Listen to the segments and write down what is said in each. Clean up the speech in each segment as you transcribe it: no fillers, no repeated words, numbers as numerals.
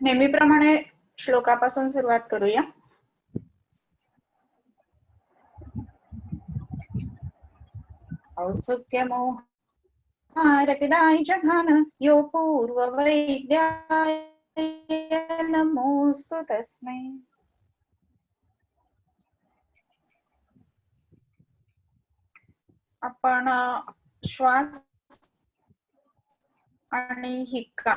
नेहमीप्रमाणे श्लोकापासून सुरुवात करूया. औत्सुक्यमोहारतिदाय जघान यो पूर्ववैद्याय नमोस्तु तस्मै. आपण श्वास आणि हिक्का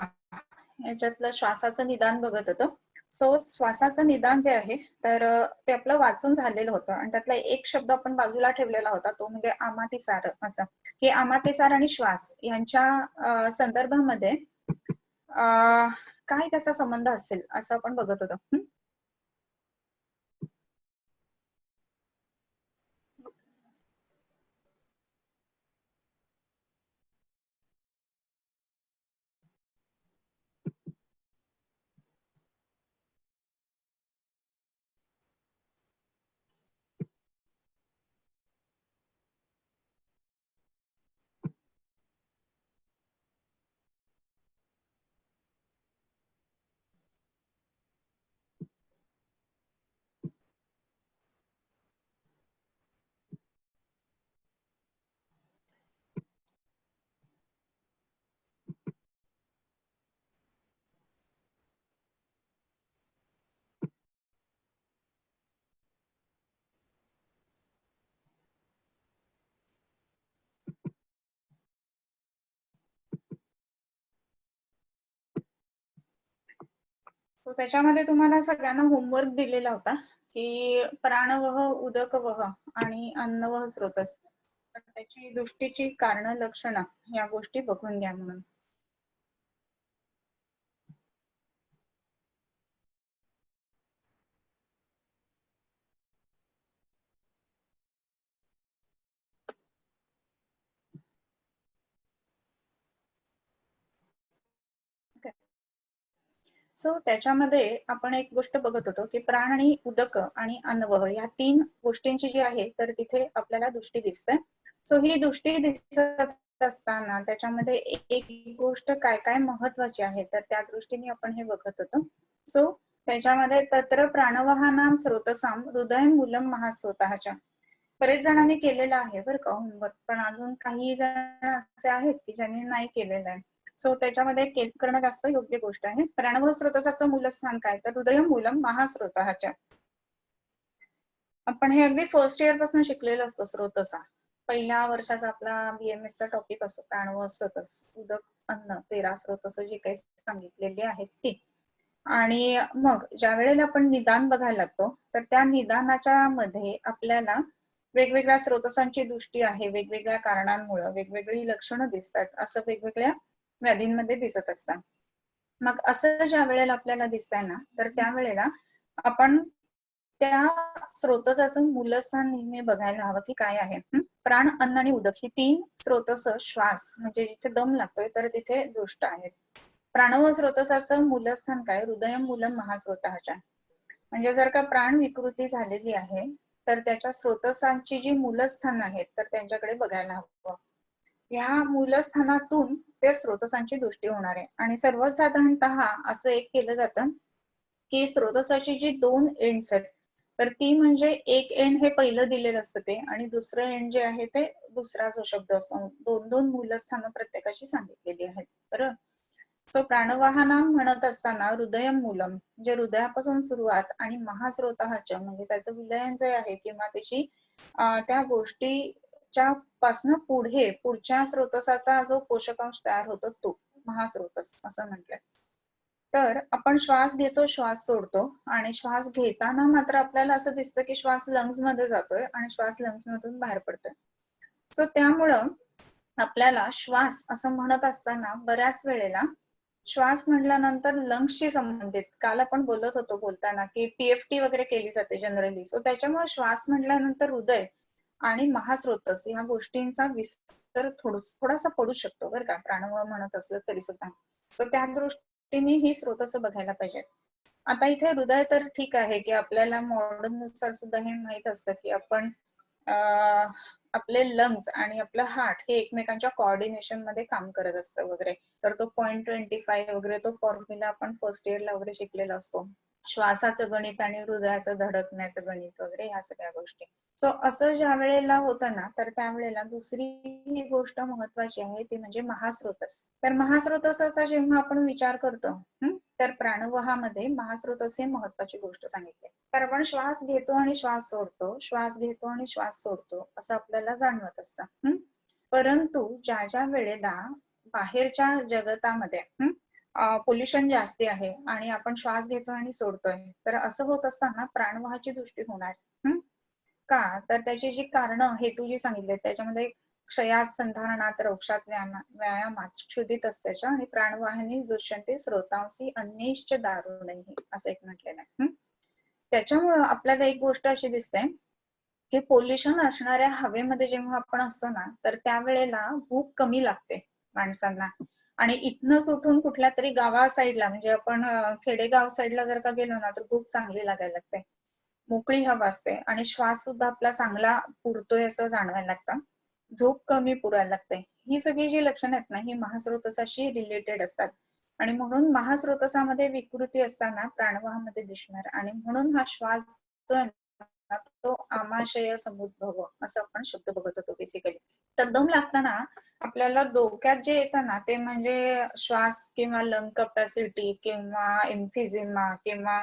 याच्यातलं श्वासाचं निदान बघत होतो. सो श्वासाचं निदान जे आहे तर ते आपलं वाचून झालेलं होतं आणि त्यातला एक शब्द आपण बाजूला ठेवलेला होता तो म्हणजे आमातिसार. असं की आमातिसार आणि श्वास यांच्या संदर्भामध्ये काय त्याचा संबंध असेल असं आपण बघत होतो. त्याच्यामध्ये तुम्हाला सगळ्यांना होमवर्क दिलेला होता की प्राणवह, उदकवह आणि अन्नवह स्रोतस त्याची दृष्टीची कारण लक्षणं या गोष्टी बघून घ्या म्हणून. सो त्याच्यामध्ये आपण एक गोष्ट बघत होतो की प्राण आणि उदक आणि अन्नवह या तीन गोष्टींची जी आहे तर तिथे आपल्याला दृष्टी दिसते. सो ही दृष्टी दिसत असताना त्याच्यामध्ये एक गोष्ट काय काय महत्वाची आहे तर त्या दृष्टीने आपण हे बघत होतो. सो त्याच्यामध्ये तत्र प्राणवहानाम स्रोतसाम हृदय मूलम महास्रोताच्या बरेच जणांनी केलेलं आहे बरं का होमवर्क, पण अजून काही जण असे आहेत की ज्यांनी नाही केलेलं आहे. सो त्याच्यामध्ये करणं जास्त योग्य गोष्ट आहे. प्राणवह स्रोतसाचं मूलस्थान काय तर हृदय मूलम महास्रोताच्या. आपण हे अगदी फर्स्ट इयर पासून शिकलेलं असतं. स्रोतसा पहिल्या वर्षाचा आपला BMS चा टॉपिक असतो प्राणवह स्रोतस, उदक, अन्न, 13 स्रोतस जी काही सांगितलेली आहेत ती. आणि मग ज्या वेळेला आपण निदान बघायला लागतो तर त्या निदानाच्या मध्ये आपल्याला वेगवेगळ्या स्रोतसांची दृष्टी आहे, वेगवेगळ्या कारणांमुळे वेगवेगळी लक्षणं दिसतात, असं वेगवेगळ्या व्याधींमध्ये दिसत असतात. मग असं ज्या वेळेला आपल्याला दिसतंय ना तर त्यावेळेला आपण त्या स्रोतसाचं मूलस्थान नेहमी बघायला हवं की काय आहे. प्राण, अन्न आणि उदक ही तीन स्रोतस श्वास म्हणजे जिथे दम लागतोय तर तिथे दृष्ट आहेत. प्राणवह स्रोतसाचं मूलस्थान काय हृदय मूलम महास्रोताच्या. म्हणजे जर का प्राण विकृती झालेली आहे तर त्याच्या स्रोतसांची जी मूलस्थान आहेत तर त्यांच्याकडे बघायला हवं. ह्या मूलस्थानातून ते स्रोतसांची दृष्टी होणार आहे. आणि सर्वसाधारणतः असं एक केलं जातं की स्रोतसाची जी दोन एंड्स आहेत तर ती म्हणजे एक एंड हे पहिलं दिलेलं असतं ते आणि दुसरं एंड जे आहे ते दुसरा जो शब्द असतो. दोन दोन मूलस्थानं प्रत्येकाची सांगितलेली आहेत. बरं. सो प्राणवाहनाम म्हणत असताना हृदय मूलम म्हणजे हृदयापासून सुरुवात आणि महास्रोताच्या म्हणजे त्याचं विलयन जे आहे किंवा त्याची त्या गोष्टीच्या पासन पुढे पुढच्या स्रोतसाचा जो पोषकांश तयार होतो तो महास्रोतस असं म्हटलंय. तर आपण श्वास घेतो, श्वास सोडतो आणि श्वास घेताना मात्र आपल्याला असं दिसतं की श्वास लंग्स मध्ये जातोय आणि श्वास लंग्स मधून बाहेर पडतोय. सो त्यामुळं आपल्याला श्वास असं म्हणत असताना बऱ्याच वेळेला श्वास म्हटल्यानंतर लंग्सशी संबंधित, काल आपण बोलत होतो बोलताना की PFT वगैरे केली जाते जनरली. सो त्याच्यामुळे श्वास म्हटल्यानंतर हृदय आणि महास्रोतस ह्या गोष्टींचा विस्तार थोडासा पडू शकतो बरं का, प्राणवायू म्हणत असलं तरी सुद्धा. तर त्या दृष्टीने ही स्रोतस बघायला पाहिजे. आता इथे हृदय तर ठीक आहे की आपल्याला मॉडर्न नुसार सुद्धा हे माहित असतं की आपण आपले लंग्स आणि आपलं हार्ट हे एकमेकांच्या कोऑर्डिनेशन मध्ये काम करत असतं वगैरे. तर तो 0.25 वगैरे तो फॉर्म्युला आपण फर्स्ट इयरला वगैरे शिकलेला असतो. श्वासाचं गणित आणि हृदयाचं धडकण्याचं गणित वगैरे ह्या सगळ्या गोष्टी. सो असं ज्या वेळेला होतं ना, तर त्यावेळेला दुसरी गोष्ट महत्वाची आहे ती म्हणजे महास्रोतस. तर महास्रोतसाचा जेव्हा आपण विचार करतो तर प्राणवाहामध्ये महास्रोतस हे महत्वाची गोष्ट सांगितली. तर आपण श्वास घेतो आणि श्वास सोडतो, श्वास घेतो आणि श्वास सोडतो असं आपल्याला जाणवत असतं. परंतु ज्या ज्या वेळेला बाहेरच्या जगतामध्ये पोल्युशन जास्ती आहे आणि आपण श्वास घेतो आणि सोडतोय, तर असं होत असताना प्राणवाहाची दृष्टी होणार. का तर त्याची जी कारणं हेतू जी सांगितले त्याच्यामध्ये क्षयात संधारणात रौक्षात व्यायामात क्षुधित असल्याच्या आणि प्राणवाहिनी दृश्यंते स्रोतांशी अन्यैश्च दारुणैः असं एक म्हटलेलं आहे. त्याच्यामुळं आपल्याला एक गोष्ट अशी दिसते की पोल्युशन असणाऱ्या हवेमध्ये जेव्हा आपण असतो ना, तर त्यावेळेला भूक कमी लागते माणसांना. आणि इथनच उठून कुठल्या तरी गावा साईडला म्हणजे आपण खेडेगाव साईडला जर का गेलो ना, तर भूक चांगली लागायला लागते, मोकळी हवा असते आणि श्वास सुद्धा आपला चांगला पुरतोय असं जाणवायला लागतं, झोप कमी पुरायला लागते. ही सगळी जी लक्षणं आहेत ना, ही महास्रोतसाशी रिलेटेड असतात. आणि म्हणून महास्रोतसामध्ये विकृती असताना प्राणवाहामध्ये दिसणार. आणि म्हणून हा श्वास जो आहे ना, तो आमाशय समुद्भव असं आपण शब्द बघत होतो बेसिकली. तर दम लागताना आपल्याला डोक्यात जे येतं ना, ते म्हणजे श्वास किंवा लंग कपॅसिटी किंवा एम्फिझिमा किंवा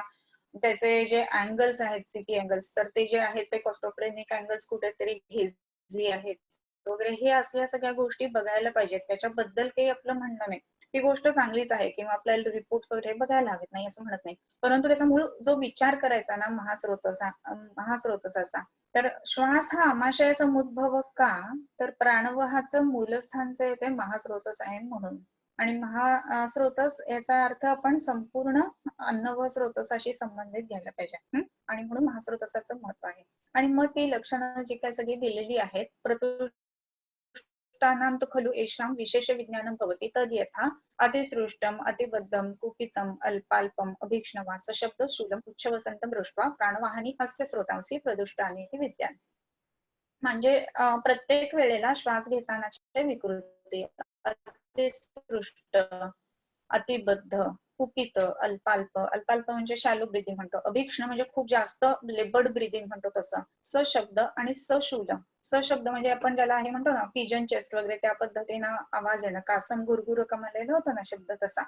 त्याचे जे अँगल्स आहेत सीटी अँगल्स, तर ते जे आहेत ते कॉस्टोफ्रेनिक अँगल्स कुठेतरी हेजी आहेत वगैरे, हे असल्या सगळ्या गोष्टी बघायला पाहिजेत. त्याच्याबद्दल काही आपलं म्हणणं नाही, ती गोष्ट चांगलीच आहे किंवा आपल्याला रिपोर्ट्स वगैरे बघायला हवेत, नाही असं म्हणत नाही. परंतु त्याचा मूळ जो विचार करायचा ना महास्रोतसाचा, तर श्वास हा आमाशय समुद्भव का, तर प्राणवाहाचं मूलस्थान जे ते महास्रोतस आहे म्हणून. आणि महास्रोतस याचा अर्थ आपण संपूर्ण अन्न व स्रोतसाशी संबंधित घ्यायला पाहिजे. आणि म्हणून महास्रोतसाचं महत्व आहे. आणि मग ती लक्षणं जी काही सगळी दिलेली आहेत, प्रतुष्टानां तु खलु येषां विशेष विज्ञानं भवति तद् यथा अतिसृष्टम अतिबद्धम कुपितम अल्पाल्पम अभीक्ष्णवा सशब्द शूलम उच्छवसंतम दृष्ट्वा प्राणवाहानी अस्य स्रोतांसी प्रदुष्टानि इति विद्यान्. म्हणजे प्रत्येक वेळेला श्वास घेतानाची विकृती, अतिसृष्ट, अतिबद्ध, कुपित, अल्पाल्प, अल्पाल्प म्हणजे शॅलो ब्रिदिंग म्हणतो, अभीक्ष्ण म्हणजे खूप जास्त लेबर्ड ब्रिदिंग म्हणतो तसं, सशब्द आणि सशूल. सशब्द म्हणजे आपण ज्याला हे म्हणतो ना पिजन चेस्ट वगैरे, त्या पद्धतीनं आवाज येणं, कासम गुरगुर कमालेलं होतं ना शब्द तसा.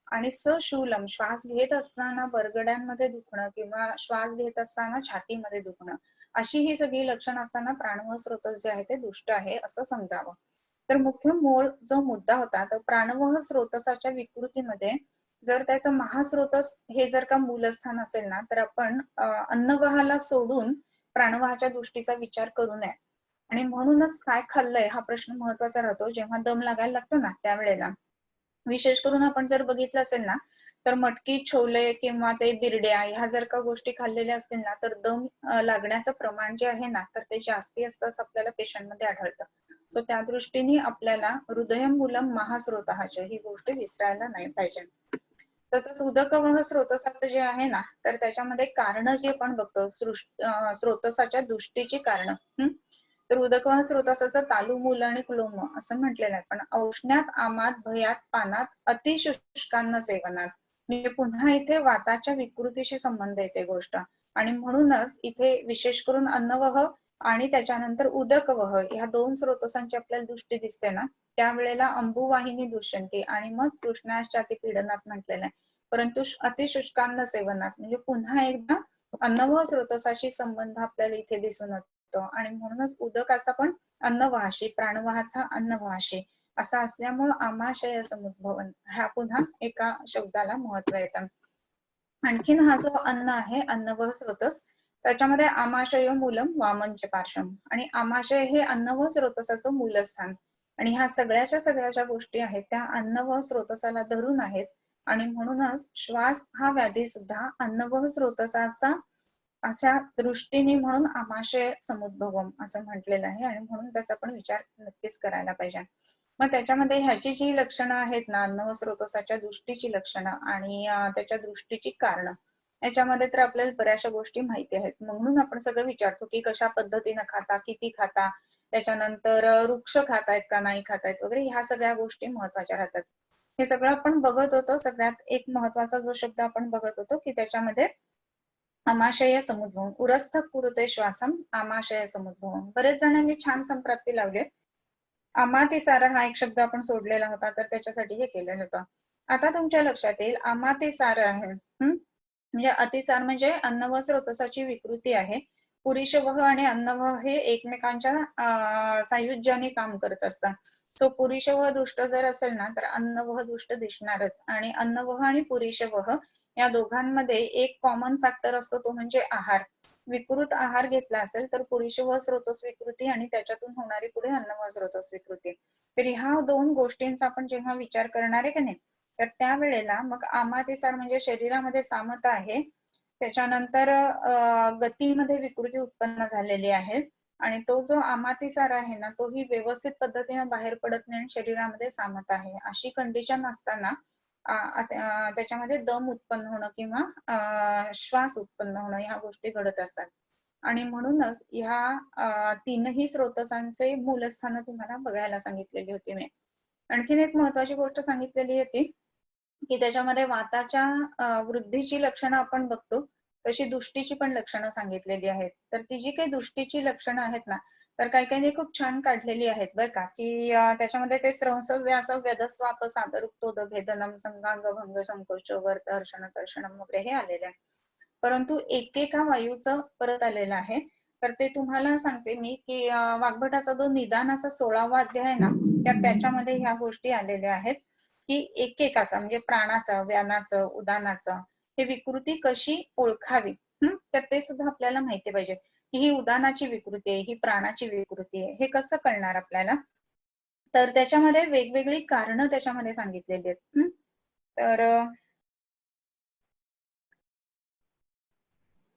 आणि सशूलम श्वास घेत असताना बरगड्यांमध्ये दुखणं किंवा श्वास घेत असताना छातीमध्ये दुखणं, अशी ही सगळी लक्षणं असताना प्राणवायू स्रोतस जे आहे ते दुष्ट आहे असं समजावं. तर मुख्य मूळ जो मुद्दा होता, तर प्राणवायू स्रोतसाच्या विकृतीमध्ये जर त्याचं महास्रोतस हे जर का मूलस्थान असेल ना, तर आपण अन्नवाहाला सोडून प्राणवाहाच्या दृष्टीचा विचार करू नये. आणि म्हणूनच काय खाल्लंय हा प्रश्न महत्वाचा राहतो जेव्हा दम लागायला लागतो ना त्यावेळेला. विशेष करून आपण जर बघितलं असेल ना, तर मटकी छोले किंवा ते बिरड्या ह्या जर का गोष्टी खाल्लेल्या असतील ना, तर दम लागण्याचं प्रमाण जे आहे ना, तर ते जास्ती असतं असं आपल्याला पेशंटमध्ये आढळतं. सो त्या दृष्टीने आपल्याला हृदयमूलम महास्रोतहाच्या ही गोष्ट विसरायला नाही पाहिजे. तसंच उदकवह स्रोतसाचं जे आहे ना, तर त्याच्यामध्ये कारण जे आपण बघतो स्रोतसाच्या दृष्टीची कारण. तर उदकवाह स्रोतसाचं तालु मूल आणि क्लोम असं म्हटलेलं आहे. पण औष्ण्यात आमात भयात पानात अतिशुष्कान्न सेवनात, म्हणजे पुन्हा इथे वाताच्या विकृतीशी संबंध येते गोष्ट. आणि म्हणूनच इथे विशेष करून अन्नवह आणि त्याच्यानंतर उदकवह ह्या दोन स्रोतसांची आपल्याला दृष्टी दिसते ना, त्यावेळेला अंबुवाहिनी दुष्यंती आणि मग कृष्णाश्चाती पीडनात म्हटलेलं आहे. परंतु अतिशुष्कान्न सेवनात म्हणजे पुन्हा एकदा अन्नवह स्रोतसाशी संबंध आपल्याला इथे दिसून येतो. आणि म्हणूनच उदकाचा पण अन्नवाहाशी, प्राणवाहाचा अन्नवाहाशी असा असल्यामुळे आमाशय समुद्भवन ह्या पुन्हा एका शब्दाला महत्व येतं. आणखीन हा जो अन्न आहे अन्नवह स्रोतस, त्याच्यामध्ये आमाशय मूलम वामंच पार्श्वम, आणि आमाशय हे अन्नवह स्रोतसाचं मूलस्थान. आणि ह्या सगळ्याच्या गोष्टी आहेत त्या अन्नवह स्रोतसाला धरून आहेत. आणि म्हणूनच श्वास हा व्याधी सुद्धा अन्नवह स्रोतसाचा अशा दृष्टीने म्हणून आमाशय समुद्भवम असं म्हटलेलं आहे आणि म्हणून त्याचा पण विचार नक्कीच करायला पाहिजे. मग त्याच्यामध्ये ह्याची जी लक्षणं आहेत ना, अन्नवह स्रोतसाच्या दृष्टीची लक्षणं आणि त्याच्या दृष्टीची कारणं, याच्यामध्ये तर आपल्याला बऱ्याचशा गोष्टी माहिती आहेत. म्हणून आपण सगळं विचारतो की कशा पद्धतीनं खाता, किती खाता, त्याच्यानंतर वृक्ष खातायत का नाही खातायत वगैरे, ह्या सगळ्या गोष्टी महत्वाच्या राहतात. हे सगळं आपण बघत होतो. सगळ्यात एक महत्वाचा जो शब्द आपण बघत होतो की त्याच्यामध्ये आमाशय समुद्भवम, उरस्थ कुरुते श्वासम आमाशय समुद्भवम. बरेच जणांनी छान संप्राप्ती लावली. अमातिसार हा एक शब्द आपण सोडलेला होता, तर त्याच्यासाठी हे केलेलं होतं. आता तुमच्या लक्षात येईल अमातिसार आहे, म्हणजे अतिसार म्हणजे अन्नवह स्रोतसाची विकृती आहे. पुरीशवह आणि अन्नवह हे एकमेकांच्या सायुज्याने काम करत असतात. सो पुरीशवह दुष्ट जर असेल ना, तर अन्नवह दुष्ट दिसणारच. आणि अन्नवह आणि पुरीशवह या दोघांमध्ये एक कॉमन फॅक्टर असतो, तो म्हणजे आहार. विकृत आहार घेतला असेल तर पुरीशवह स्रोतस विकृती आणि त्याच्यातून होणारी पुढे अन्नवह स्रोतस विकृती. तर ह्या दोन गोष्टींचा आपण जेव्हा विचार करणार आहे की नाही, तर त्यावेळेला मग आमातिसार म्हणजे शरीरामध्ये सामता आहे, त्याच्यानंतर गतीमध्ये विकृती उत्पन्न झालेली आहे आणि तो जो आमातिसार आहे ना, तोही व्यवस्थित पद्धतीने बाहेर पडत नाही आणि शरीरामध्ये सामत आहे. अशी कंडिशन असताना त्याच्यामध्ये दम उत्पन्न होणं किंवा श्वास उत्पन्न होणं ह्या गोष्टी घडत असतात. आणि म्हणूनच ह्या तीनही स्रोतसांचे मूलस्थान तुम्हाला बघायला सांगितलेली होती मी. आणखीन एक महत्वाची गोष्ट सांगितलेली होती की त्याच्यामध्ये वाताच्या वृद्धीची लक्षणं आपण बघतो, तशी दुष्टीची पण लक्षणं सांगितलेली आहेत. तर ती जी काही दुष्टीची लक्षणं आहेत ना, तर काही काही खूप छान काढलेली आहेत बरं का, की त्याच्यामध्ये ते स्रंस व्यास व्यधस्वाप सादरुक्तोद भेदनम संगांग भंग संकोच वर्त हर्षण कर्षणम वगैरे हे आलेले आहे. परंतु एकेका वायूचं परत आलेलं आहे. तर ते तुम्हाला सांगते मी की वाग्भटाचा जो निदानाचा 16वा अध्याय आहे ना, तर त्याच्यामध्ये ह्या गोष्टी आलेल्या आहेत की एकेकाचा म्हणजे प्राणाचं, व्यानाचं, उदानाचं हे विकृती कशी ओळखावी, तर ते सुद्धा आपल्याला माहिती पाहिजे की ही उदानाची विकृती आहे, ही प्राणाची विकृती आहे, हे कसं कळणार आपल्याला. तर त्याच्यामध्ये वेगवेगळी कारणं त्याच्यामध्ये सांगितलेली आहेत. तर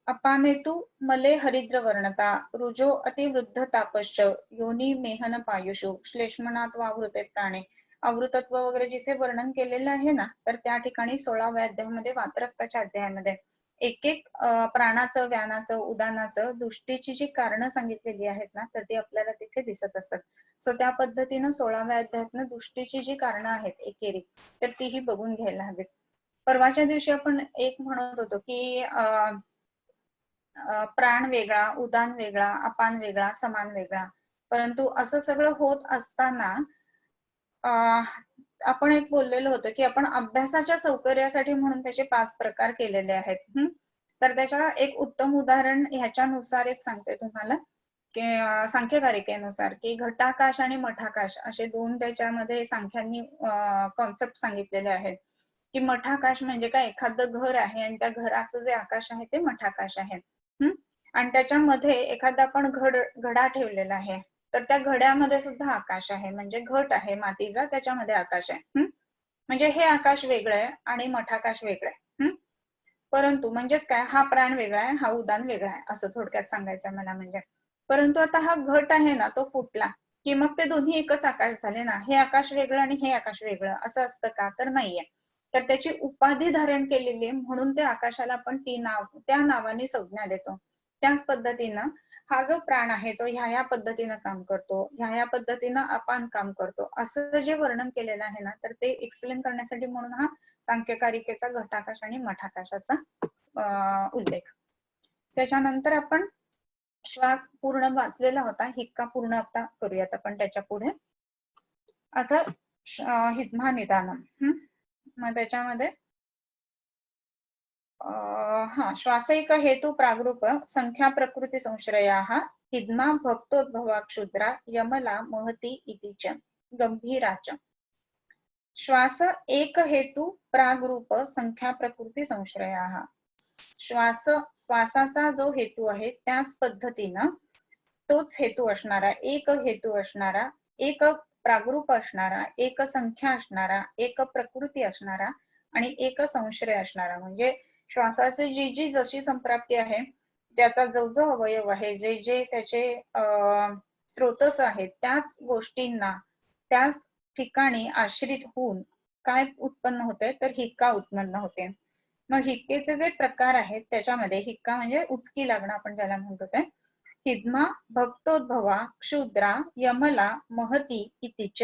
अपानेतु मले हरिद्र वर्णता रुजो अतिवृद्ध तापश्च योनी मेहन पायुषु श्लेष्मनात वावृते प्राणे. अवृतत्व वगैरे जिथे वर्णन केलेलं आहे ना, तर त्या ठिकाणी 16व्या अध्यायामध्ये वातरक्ताच्या अध्यायामध्ये एक एक प्राणाचं, व्यानाचं, उदानाचं दृष्टीची जी कारणं सांगितलेली आहेत ना, तर ती आपल्याला तिथे दिसत असतात. सो त्या पद्धतीनं 16व्या अध्यायातनं दृष्टीची जी कारणं आहेत एकेरी, तर तीही बघून घ्यायला हवीत. परवाच्या दिवशी आपण एक म्हणत होतो की प्राण वेगळा, उदान वेगळा, अपान वेगळा, समान वेगळा. परंतु असं सगळं होत असताना आपण एक बोललेलो होतो की आपण अभ्यासाच्या सौकर्यासाठी म्हणून त्याचे 5 प्रकार केलेले आहेत. तर त्याच्या एक उत्तम उदाहरण ह्याच्यानुसार एक सांगते तुम्हाला की सांख्यकारिकेनुसार की घटाकाश आणि मठाकाश असे दोन त्याच्यामध्ये सांख्यांनी कॉन्सेप्ट सांगितलेले आहेत. की मठाकाश म्हणजे काय, एखादं घर आहे आणि त्या घराचं जे आकाश आहे ते मठाकाश आहे. आणि त्याच्यामध्ये एखादा आपण घडा ठेवलेला आहे, तर त्या घड्यामध्ये सुद्धा आकाश आहे, म्हणजे घट आहे मातीचा, त्याच्यामध्ये आकाश आहे. म्हणजे हे आकाश वेगळं आहे आणि मठाकाश वेगळं आहे. परंतु म्हणजेच काय, हा प्राण वेगळा आहे, हा उदान वेगळा आहे, असं थोडक्यात सांगायचं मला म्हणजे. परंतु आता हा घट आहे ना, तो फुटला की मग ते दोन्ही एकच आकाश झाले ना. हे आकाश वेगळं आणि हे आकाश वेगळं असं असतं का, तर नाहीये. तर त्याची उपाधी धारण केलेली म्हणून त्या आकाशाला आपण त्या नावाने संज्ञा देतो. त्याच पद्धतीनं हा जो प्राण आहे तो ह्या पद्धतीनं काम करतो, ह्या पद्धतीनं अपान काम करतो, असं जे वर्णन केलेलं आहे ना, तर ते एक्सप्लेन करण्यासाठी म्हणून हा सांख्यकारिकेचा घटाकाश आणि मठाकाशाचा उल्लेख. त्याच्यानंतर आपण श्वास पूर्ण वाचलेला होता, हिक्का पूर्ण आता करूयात आपण त्याच्या पुढे. आता हिद्मा निदानम. मग त्याच्यामध्ये श्वासैक हेतु प्रागरूप संख्या प्रकृती संश्रयाः हिद्मा भक्तोद्भवा क्षुद्रा यमला महती इति च गंभीरा च. श्वास एक हेतु प्रागरूप संख्या प्रकृती संश्रयाः. श्वासाचा जो हेतू आहे त्याच पद्धतीनं तोच हेतू असणारा, एक हेतू असणारा, एक प्रागरूप असणारा, एक संख्या असणारा, एक प्रकृती असणारा आणि एक संश्रय असणारा, म्हणजे श्वासाची जी जी जशी संप्राप्ती आहे, त्याचा जो जो अवयव आहे, जे जे त्याचे स्रोतस आहेत, त्याच गोष्टींना त्याच ठिकाणी आश्रित होऊन काय उत्पन्न होते, तर हिक्का उत्पन्न होते. मग हिक्केचे जे प्रकार आहेत त्याच्यामध्ये हिक्का म्हणजे उचकी लागणं आपण ज्याला म्हणतो ते, हिद्मा, भक्तोद्भवा, क्षुद्रा, यमला, महती इतिच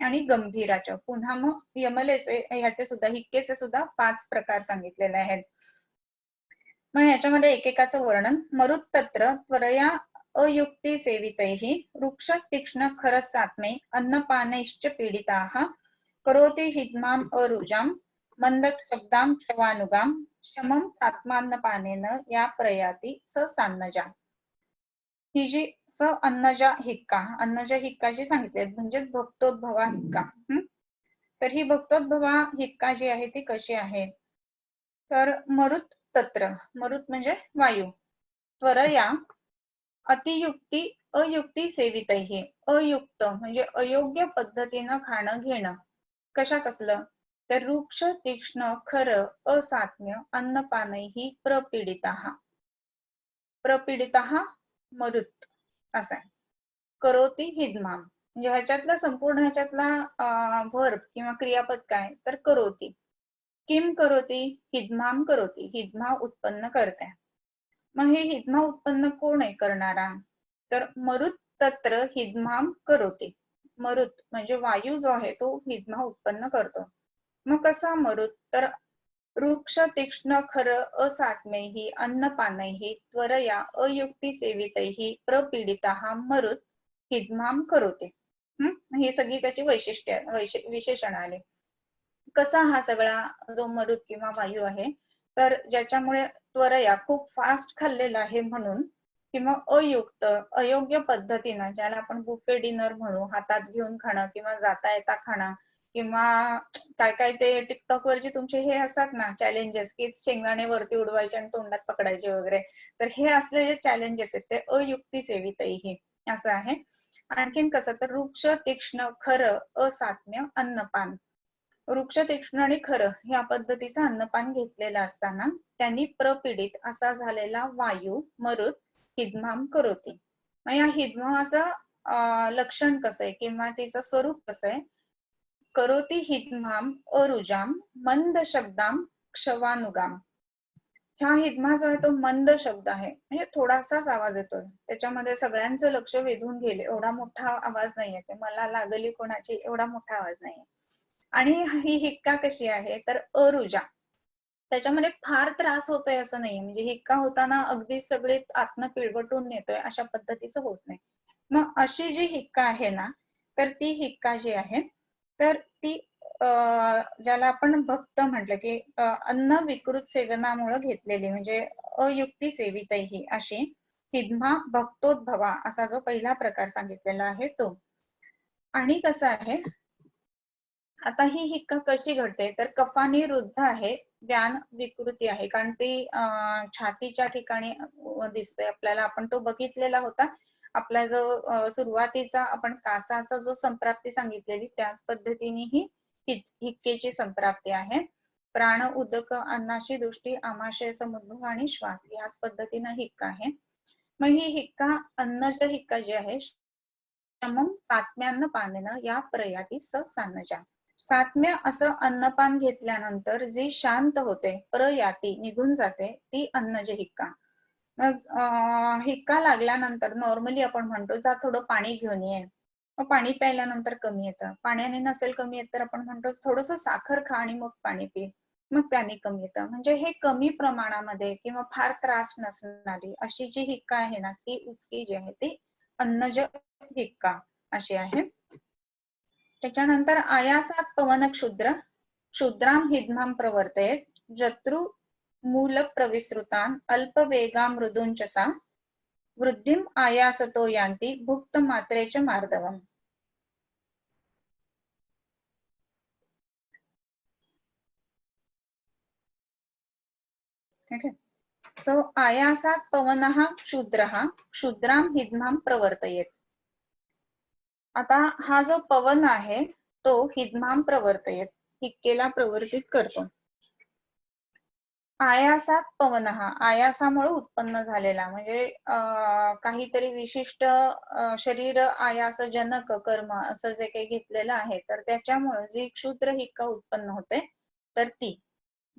आणि गंभीराच. पुन्हा मग यमलेचे ह्याचे सुद्धा हिक्केचे सुद्धा 5 प्रकार सांगितलेले आहेत. मग ह्याच्यामध्ये एकेकाचं वर्णन. मरुत्तत्र त्वरया अयुक्ती सेवितैहि वृक्ष तीक्ष्ण खरसात्मे अन्नपानैश्च पीडिताः करोति हिद्मां अरुजां मंद शब्दां चवानुगां शमं सात्मान्नपानेन या प्रयाती स सान्नजा. ही जी स अन्नजा हिक्का, अन्नजा हिक्का जी सांगितले म्हणजे भक्तोद्भवा हिक्का. तर ही भक्तोद्भवा हिक्का जी आहे ती कशी आहे, तर मरुत तत्र, मरुत म्हणजे वायू, त्वरया अतियुक्ती अयुक्ती सेवितैहि, अयुक्त म्हणजे अयोग्य पद्धतीनं खाणं घेणं. कशा कसलं, तर वृक्ष तीक्ष्ण खर असात्म्य अन्नपानैहि प्रपीडिताः, प्रपीडिताः मरुत असं आहे. करोती हिद्माम म्हणजे ह्याच्यातला संपूर्ण ह्याच्यातला वर्ब किंवा क्रियापद काय, तर करोती. किम करोती, हिद्माम करोती, हिद्मा उत्पन्न करते. मग हे हिद्मा उत्पन्न कोण आहे करणारा, तर मरुत तत्र हिद्माम करोती. मरुत म्हणजे वायू जो आहे तो हिद्मा उत्पन्न करतो. मग कसा मरुत, तर वृक्ष तीक्ष्ण खर असात्मैहि अन्नपानैहि त्वरया अयुक्ती सेवितैहि प्रपीडिताः मरुत हिद्माम करोति. ही सगळी त्याची वैशिष्ट्य विशेषण आले. कसा हा सगळा जो मरुत किंवा वायू आहे, तर ज्याच्यामुळे त्वरया खूप फास्ट खाल्लेला आहे म्हणून, किंवा अयुक्त अयोग्य पद्धतीनं, ज्याला आपण बुफे डिनर म्हणू, हातात घेऊन खाणं किंवा जाता येता खाणं, किंवा काय काय ते टिकटॉक वरचे तुमचे हे असतात ना चॅलेंजेस, की शेंगदाणे वरती उडवायचे आणि तोंडात पकडायचे वगैरे, तर हे असले जे चॅलेंजेस आहेत ते अयुक्ती सेवितैहि असं आहे. आणखीन कसं, तर वृक्ष तीक्ष्ण खर असात्म्य अन्नपान, वृक्ष तीक्ष्ण आणि खरं ह्या पद्धतीचं अन्नपान घेतलेलं असताना त्यांनी प्रपीडित असा झालेला वायू मरुत हिद्माम करोती. मग या हिद्माचं लक्षण कसं आहे किंवा तिचं स्वरूप कसं आहे, करोती हिद्माम अरुजाम मंद शब्दाम क्षवानुगाम. ह्या हिद्मा जो आहे तो मंद शब्द आहे, म्हणजे थोडासाच आवाज येतोय, त्याच्यामध्ये सगळ्यांचं लक्ष वेधून गेले एवढा मोठा आवाज नाही येते, मला लागली कोणाची एवढा मोठा आवाज नाहीये. आणि ही हिक्का कशी आहे, तर अरुजा, त्याच्यामध्ये फार त्रास होतोय असं नाही, म्हणजे हिक्का होताना अगदी सगळे आतनं पिळवटून नेतोय अशा पद्धतीचं होत नाही. मग अशी जी हिक्का आहे ना, तर ती हिक्का जी आहे तर ती ज्याला आपण भक्त म्हटलं की अन्न विकृत सेवनामुळे घेतलेली, म्हणजे अयुक्ती सेवितैहि अशी हिद्मा भक्तोद्भवा असा जो पहिला प्रकार सांगितलेला आहे तो. आणि कसं आहे, आता ही हिक्का कशी घडते, तर कफानी रुद्ध आहे, व्यान विकृती आहे, कारण ती छातीच्या ठिकाणी दिसते आपल्याला, आपण तो बघितलेला होता. आपला जो सुरुवातीचा आपण कासाचा जो संप्राप्ती सांगितलेली त्याच पद्धतीने ही हिक्केची संप्राप्ती आहे. प्राण उदक अन्नाची दृष्टी आमाशय समुद्भव आणि श्वास याच पद्धतीने हिक्का आहे. मग ही हिक्का अन्नच हिक्का जी आहे, शमम सात्म्यान्न पानेनं या प्रयाती स सान्नजा, सात्म्य असं अन्नपान घेतल्यानंतर जी शांत होते, प्रयाती निघून जाते, ती अन्नज हिक्का. मग हिक्का लागल्यानंतर नॉर्मली आपण म्हणतो जा थोडं पाणी घेऊन ये, मग पाणी प्यायल्यानंतर कमी येतं, पाण्याने नसेल कमी येत तर आपण म्हणतो थोडस साखर खा आणि मग पाणी पी, मग त्याने कमी येतं. म्हणजे हे कमी प्रमाणामध्ये किंवा फार त्रास नसणारी अशी जी हिक्का आहे ना, ती उचकी जी आहे ती अन्नज हिक्का अशी आहे. त्याच्यानंतर आयासात पवन क्षुद्र क्षुद्राम हिद्माम प्रवर्तयेत जत्रु मूल प्रविसृतान अल्पवेगा मृदुंचसा वृद्धिम आयासतो यांती भुक्त मात्रेच मार्दवम. सो आयासात पवनः क्षुद्रः क्षुद्राम हिद्माम प्रवर्तयेत. आता हा जो पवन आहे तो हिद्माम प्रवर्तयेत, हिक्केला प्रवर्तित करतो. आयासात पवनः, आयासामुळे उत्पन्न झालेला म्हणजे काहीतरी विशिष्ट शरीर आयास जनक कर्म असं जे काही घेतलेलं आहे तर त्याच्यामुळे जी क्षुद्र हिक्का उत्पन्न होते तर ती.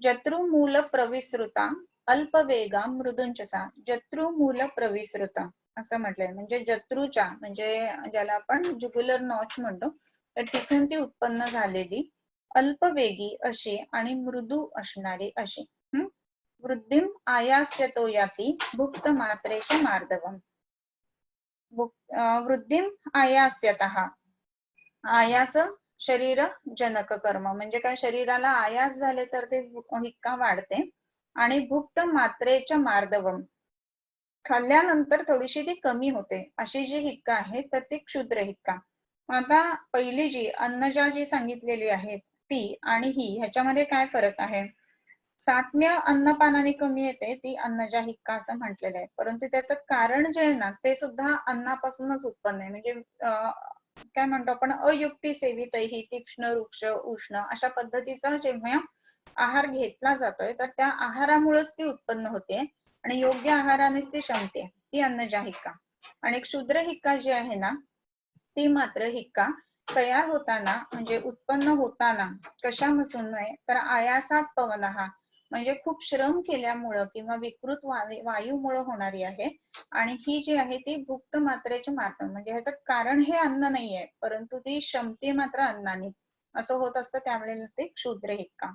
जत्रुमूल प्रविसृता अल्पवेगा मृदुंचसा, जत्रुमूल प्रविसृता असं म्हटलंय म्हणजे जत्रूच्या म्हणजे ज्याला आपण जुगुलर नॉच म्हणतो तर तिथून ती उत्पन्न झालेली अल्पवेगी अशी आणि मृदू असणारी अशी. वृद्धिम आयास्यतो याती भुक्त मात्रेच मार्दवम. वृद्धिम आयास्यतः, आयास शरीर जनक कर्म म्हणजे काय, शरीराला आयास झाले तर ते हिक्का वाढते. आणि भुक्त मात्रेच्या मार्दवम, खाल्ल्यानंतर थोडीशी ती कमी होते अशी जी हिक्का आहे तर ती क्षुद्र हिक्का. आता पहिली जी अन्नजा जी सांगितलेली आहे ती आणि ही ह्याच्यामध्ये काय फरक आहे. सात्म्य अन्नपानाने कमी येते ती अन्नजा हिक्का असं म्हटलेलं आहे, परंतु त्याचं कारण जे आहे ना ते सुद्धा अन्नापासूनच उत्पन्न आहे. म्हणजे काय म्हणतो आपण अयुक्ती सेवित ही तीक्ष्ण वृक्ष उष्ण अशा पद्धतीचा जेव्हा आहार घेतला जातोय तर त्या आहारामुळेच ती उत्पन्न होते आणि योग्य आहारानेच ती शमते, ती अन्नजा हिक्का. आणि क्षुद्र हिक्का जी आहे ना ती मात्र हिक्का तयार होताना म्हणजे उत्पन्न होताना कशापासून नाही तर आयासात पवनः म्हणजे खूप श्रम केल्यामुळं किंवा विकृत वायूमुळे होणारी आहे. आणि ही जी आहे ती भुक्त मात्रेचे मात्र म्हणजे ह्याचं कारण हे अन्न नाहीये परंतु ती शमते मात्र अन्नाने असं होत असतं, त्यावेळेला ते क्षुद्र हिक्का.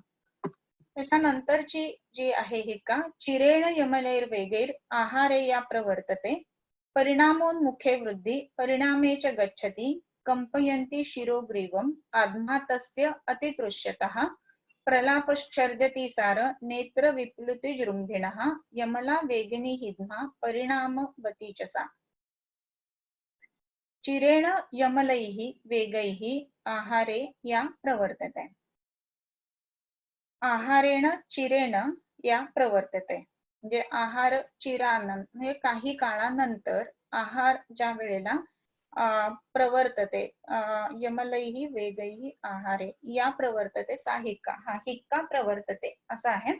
त्याच्यानंतरची जी आहे हिक्का चिरेण यमलैर वेगैर आहारे या प्रवर्तते परिणामोन्मुखे वृद्धी परिणामे च गच्छति कंपयन्ति शिरोग्रीवम आध्मातस्य अतितृष्यतः प्रलापश्चर्दति सार नेत्र विप्लुति जृंभिणः यमला वेगिनी हिद्मा परिणामवती च सा. चिरेण यमलैः वेगैः आहारे या प्रवर्तते. आहारेण चिरेण या प्रवर्तते म्हणजे आहार चिरानंतर म्हणजे काही काळानंतर आहार ज्या वेळेला प्रवर्तते यमलैही वेगैही आहारे या प्रवर्तते सा हिक्का, हा हिक्का प्रवर्तते असा आहे.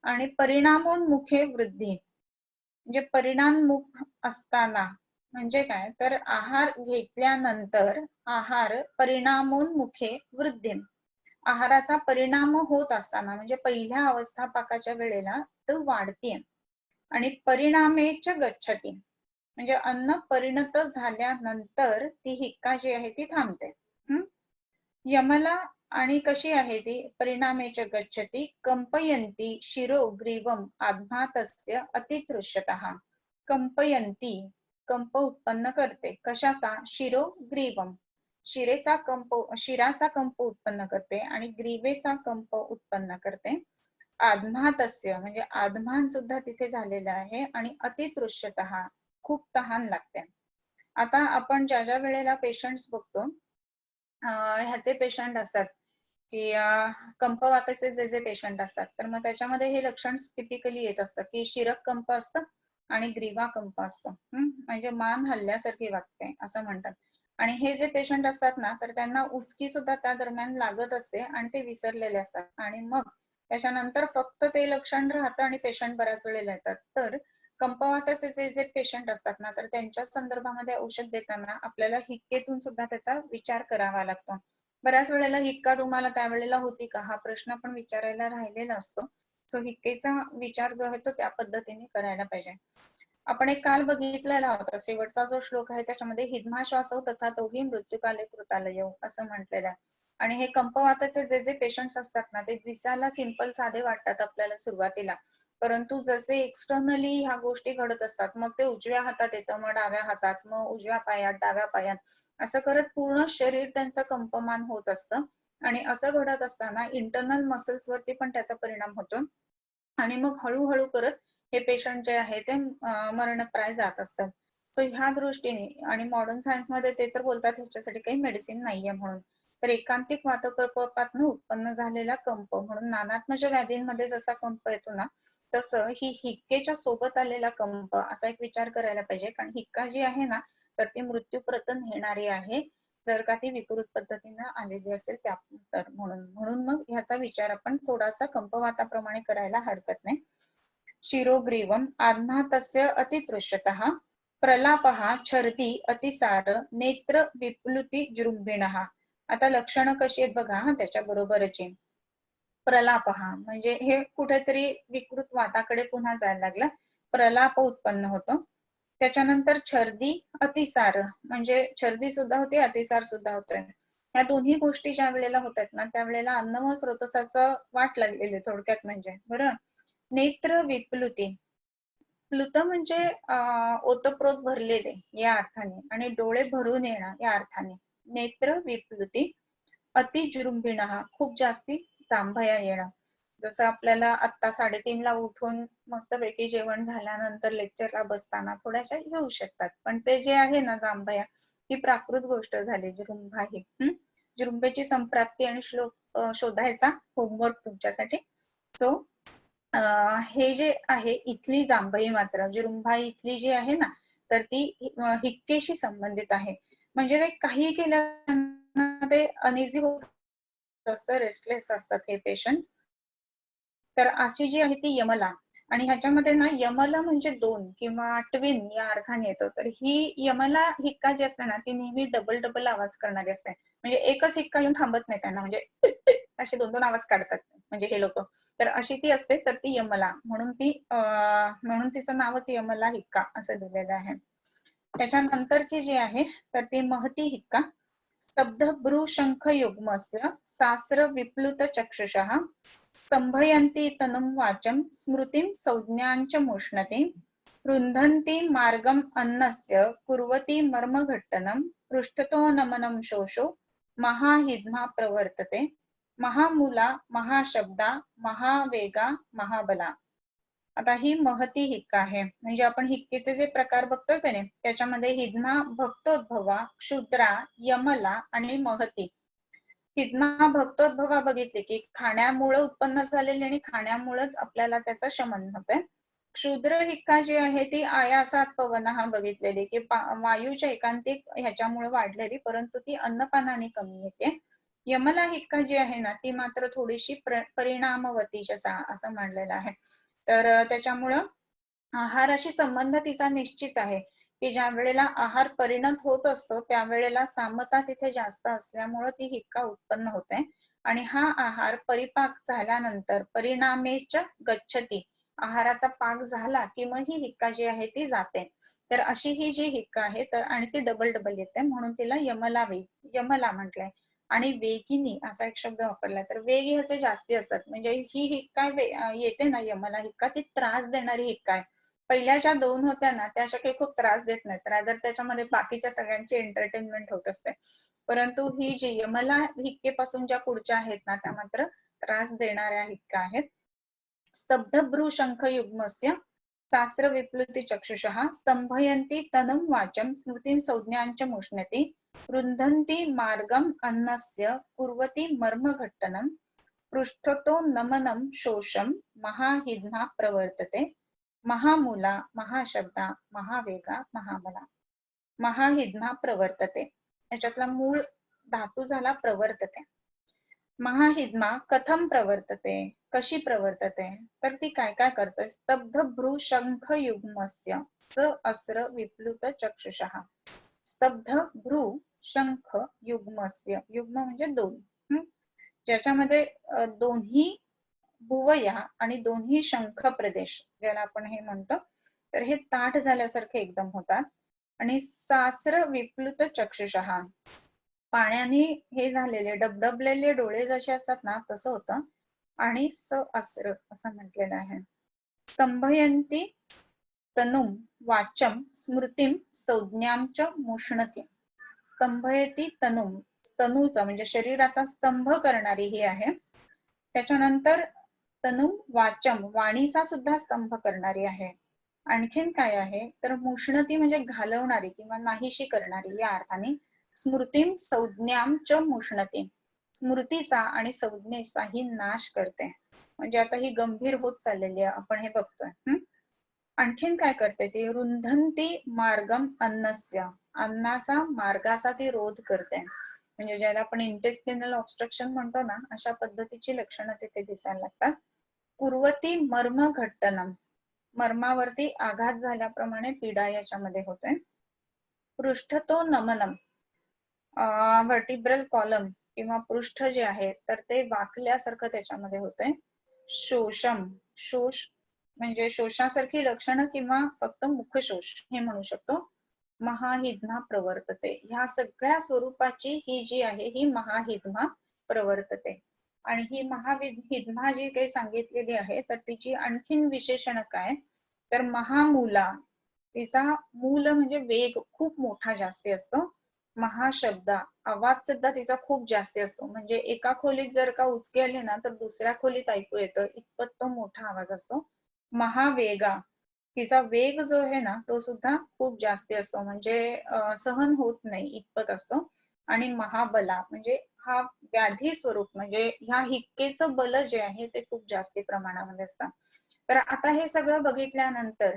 आणि परिणामोन्मुखे वृद्धी म्हणजे परिणाममुख असताना म्हणजे काय तर आहार घेतल्यानंतर आहार परिणामोन्मुखे वृद्धी आहाराचा परिणाम होत असताना म्हणजे पहिल्या अवस्थापाकाच्या वेळेला तो वाढते. आणि परिणामेच गच्छती म्हणजे अन्न परिणत झाल्यानंतर ती हिक्का जी आहे ती थांबते. यमला आणि कशी आहे ती परिणामेच गच्छती कंपयन्ती शिरो ग्रीवम आध्मातस्य अतितृष्यतः. कंपयन्ती कंप उत्पन्न करते कशाचा शिरो ग्रीवम शिराचा कंप उत्पन्न करते आणि ग्रीवेचा कंप उत्पन्न करते. आध्मातस्य म्हणजे आध्मान सुद्धा तिथे झालेलं आहे आणि अतितृष्यतः खूप तहान लागते. आता आपण ज्या ज्या वेळेला पेशंट्स बघतो ह्याचे पेशंट असतात की कंपवाताचे जे जे पेशंट असतात तर मग त्याच्यामध्ये हे लक्षण टिपिकली येत असतं की शिरक कंप असतं आणि ग्रीवा कंप असतो. म्हणजे मान हल्ल्यासारखी वाटते असं म्हणतात. आणि हे जे पेशंट असतात ना तर त्यांना उचकी सुद्धा त्या दरम्यान लागत असते आणि ते विसरलेले असतात आणि मग त्याच्यानंतर फक्त ते लक्षण राहतं आणि पेशंट बऱ्याच वेळेला येतात. तर कंपवाताचे जे पेशंट असतात ना तर त्यांच्या संदर्भामध्ये औषध देताना आपल्याला हिक्केतून सुद्धा त्याचा विचार करावा लागतो. बऱ्याच वेळेला हिक्का तुम्हाला त्यावेळेला होती का हा प्रश्न पण विचारायला राहिलेला असतो. सो हिक्केचा विचार जो आहे तो त्या पद्धतीने करायला पाहिजे. आपण एक काल बघितलेला होता शेवटचा जो श्लोक आहे त्याच्यामध्ये हिद्मा श्वासो तथा तोही मृत्यूकाले कृतालय असं म्हटलेलं आहे. आणि हे कंपवाताचे जे जे पेशंट्स असतात ना ते दिसायला सिंपल साधे वाटतात आपल्याला सुरुवातीला, परंतु जसे एक्सटर्नली ह्या गोष्टी घडत असतात मग ते उजव्या हातात येतं मग डाव्या हातात मग उजव्या पायात डाव्या पायात असं करत पूर्ण शरीर त्यांचं कंपमान होत असतं. आणि असं घडत असताना इंटरनल मसल्स वरती पण त्याचा परिणाम होतो आणि मग हळूहळू करत हे पेशंट जे आहे ते मरणप्राय जात असतात. सो ह्या दृष्टीने आणि मॉडर्न सायन्स मध्ये ते तर बोलतात ह्याच्यासाठी काही मेडिसिन नाहीये म्हणून. तर एकांतिक वातकर्पातून उत्पन्न झालेला कंप म्हणून नानात्मज व्याधींमध्ये जसा कंप येतो ना तसं ही हिक्केच्या सोबत आलेला कंप असा एक विचार करायला पाहिजे. कारण हिक्का जी आहे ना तर ती मृत्यूप्रत नेणारी आहे. जर का ती विकृत पद्धतीने आलेली असेल त्या तर म्हणून मग ह्याचा विचार आपण थोडासा कंपवाताप्रमाणे करायला हरकत नाही. शिरोग्रीवम आह्नातस्य अतितृष्यतः प्रलापः छर्दी अतिसार नेत्र विप्लुती जृंभिणः. आता लक्षणं कशी आहेत बघा त्याच्या बरोबरची. प्रलापहा म्हणजे हे कुठेतरी विकृत वाताकडे पुन्हा जायला लागला, प्रलाप उत्पन्न होतो. त्याच्यानंतर छर्दी अतिसार म्हणजे छर्दी सुद्धा होते, अतिसार सुद्धा होतोय. या दोन्ही गोष्टी ज्या वेळेला होतात ना त्यावेळेला अन्न व स्रोतसाचं वाट लागलेली थोडक्यात म्हणजे बरं. नेत्र विप्लुती, प्लुत म्हणजे ओतप्रोत भरलेले या अर्थाने आणि डोळे भरून येणं या अर्थाने. नेत्र विप्लुती अतिजृंभिण खूप जास्ती जांभया येणं. जसं आपल्याला आता 3:30ला उठून मस्तपैकी जेवण झाल्यानंतर लेक्चरला बसताना थोड्याशा येऊ शकतात, पण ते जे आहे ना जांभया ती प्राकृत गोष्ट झाली जृंभा ही. जृंभेची संप्राप्ती आणि श्लोक शोधायचा होमवर्क तुमच्यासाठी. सो हे जे आहे इथली जांभई मात्र जृंभा इथली जी आहे ना तर ती हिक्केशी संबंधित आहे. म्हणजे ते काही केलं ते अनइझी होत असतं, रेस्टलेस असतात हे पेशंट. तर अशी जी आहे ती यमला, आणि ह्याच्यामध्ये ना यमला म्हणजे 2 किंवा ट्विन या अर्थाने येतो. तर ही यमला हिक्का जी असते ना ती नेहमी डबल डबल आवाज करणारी असते. म्हणजे एकच हिक्का येऊन थांबत नाही त्यांना, म्हणजे असे 2-2 आवाज काढतात म्हणजे हे लोक. तर अशी ती असते, तर ती यमला म्हणून म्हणून तिचं नावच यमला हिक्का असं दिलेलं आहे. त्याच्यानंतरची जी आहे तर ती महती हिक्का. स्तब्ध भ्रू शंख युग्मस्य सास्र विप्लुत चक्षुषः स्तंभयन्ति तनुं वाचं स्मृतिं संज्ञाञ्च मुष्णति रुन्धन्ति मार्गम् अन्नस्य कुर्वति मर्मघट्टनं पृष्ठतो नमनं शोषो महाहिद्मा प्रवर्तते महामूला महाशब्दा महावेगा महाबला. आता ही महती हिक्का आहे. म्हणजे आपण हिक्केचे जे प्रकार बघतोय का नाही त्याच्यामध्ये हिद्मा, भक्तोद्भवा, क्षुद्रा, यमला आणि महती. हिद्मा भक्तोद्भवा बघितले की खाण्यामुळे उत्पन्न झालेली आणि खाण्यामुळेच आपल्याला त्याचं शमन होतंय. क्षुद्र हिक्का जी आहे ती आयासात पवनहा बघितलेली की वायूच्या एकांतिक ह्याच्यामुळे वाढलेली, परंतु ती अन्नपानाने कमी येते. यमला हिक्का जी आहे ना ती मात्र थोडीशी परिणामवती असं मानलेलं आहे. तर त्याच्यामुळं आहाराशी संबंध तिचा निश्चित आहे की ज्या वेळेला आहार परिणत होत असतो त्यावेळेला सामता तिथे जास्त असल्यामुळं ती हिक्का उत्पन्न होते. आणि हा आहार परिपाक झाल्यानंतर परिणामेच गच्छती, आहाराचा पाक झाला की मग ही हिक्का जी आहे ती जाते. तर अशी ही जी हिक्का आहे तर आणि ती डबल डबल येते म्हणून तिला यमला म्हटलंय. आणि वेगिनी असा एक शब्द वापरलाय, तर वेग ह्याचे जास्ती असतात. म्हणजे ही हिक्का येते ना यमला हिक्का ती त्रास देणारी हिक्का आहे. पहिल्या ज्या 2 होत्या ना त्या अशा काही खूप त्रास देत नाहीत, रादर त्याच्यामध्ये बाकीच्या सगळ्यांची एंटरटेनमेंट होत असते. परंतु ही जी यमला हिक्केपासून ज्या पुढच्या आहेत ना त्या मात्र त्रास देणाऱ्या हिक्का आहेत. स्तब्ध भ्रू शंख युग्मस्य शास्त्र विप्लुती चक्षुषः स्तंभयन्ति तनुं वाचं स्मृतिं संज्ञाञ्च मुष्णति रुन्धन्ति मार्गम् अन्नस्य कुर्वति मर्मघट्टनं पृष्ठतो नमनं शोषं महाहिद्मा प्रवर्तते महामूला महाशब्दा महावेगा महाबला. महाहिद्मा प्रवर्तते याच्यातला मूळ धातू झाला प्रवर्तते. महाहिद्मा कथम प्रवर्तते, कशी प्रवर्तते, तर ती काय काय करते. स्तब्ध भ्रू शंख युग्मस्य स अस्र विप्लुत चक्षुषः. स्तब्ध भ्रू शंख युग्मस्य, युग्म म्हणजे 2, ज्याच्यामध्ये दोन्ही भुवया आणि दोन्ही शंख प्रदेश ज्याला आपण हे म्हणतो तर हे ताठ झाल्यासारखे एकदम होतात. आणि सास्र विप्लुत चक्षुषः, पाण्याने हे झालेले डबडबलेले डोळे जसे असतात ना तसं होतं. आणि स अस्र असं म्हटलेलं आहे. स्तंभयन्ति तनुम वाचम स्मृतिम संज्ञांच मुष्णती. स्तंभयती तनुम, तनूचा म्हणजे शरीराचा स्तंभ करणारी ही आहे. त्याच्यानंतर तनुम वाचम, वाणीचा सुद्धा स्तंभ करणारी आहे. आणखीन काय आहे तर मुष्णती म्हणजे घालवणारी किंवा नाहीशी करणारी या अर्थाने. स्मृतीम संज्ञांच मुष्णती, स्मृतीचा आणि संज्ञेचाही नाश करते. म्हणजे आता ही गंभीर होत चाललेली आहे आपण हे बघतोय. आणखीन काय करते ती, रुंधंती मार्गम अन्नस्य, अन्नाचा मार्गाचा ती रोध करते. म्हणजे ज्याला आपण इंटेस्टिनल ऑब्स्ट्रक्शन म्हणतो ना, अशा पद्धतीची लक्षणं तिथे दिसायला लागतात. कुर्वती मर्म घट्टनम, मर्मावरती आघात झाल्याप्रमाणे पीडा याच्यामध्ये होते. पृष्ठतो नमनम, व्हर्टिब्रल कॉलम किंवा पृष्ठ जे आहे तर ते वाकल्यासारखं त्याच्यामध्ये होतंय. शोषम, शोष म्हणजे शोषासारखी लक्षणं किंवा फक्त मुखशोष हे म्हणू शकतो. महाहिद्मा प्रवर्तते, ह्या सगळ्या स्वरूपाची ही जी आहे ही महाहिद्मा प्रवर्तते. आणि ही महाहिद्मा जी काही सांगितलेली आहे तर तिची आणखीन विशेषण काय, तर महामूला, तिचा मूल म्हणजे वेग खूप मोठा जास्ती असतो. महाशब्द, आवाज सुद्धा तिचा खूप जास्ती असतो. म्हणजे एका खोलीत जर का उचके आले ना तर दुसऱ्या खोलीत ऐकू येतं, इतपत तो मोठा आवाज असतो. महावेगा, तिचा वेग जो आहे ना तो सुद्धा खूप जास्ती असतो, म्हणजे सहन होत नाही इतपत असतो. आणि महाबला म्हणजे हा व्याधी स्वरूप, म्हणजे ह्या हिक्केचं बल जे आहे ते खूप जास्ती प्रमाणामध्ये असतं. तर आता हे सगळं बघितल्यानंतर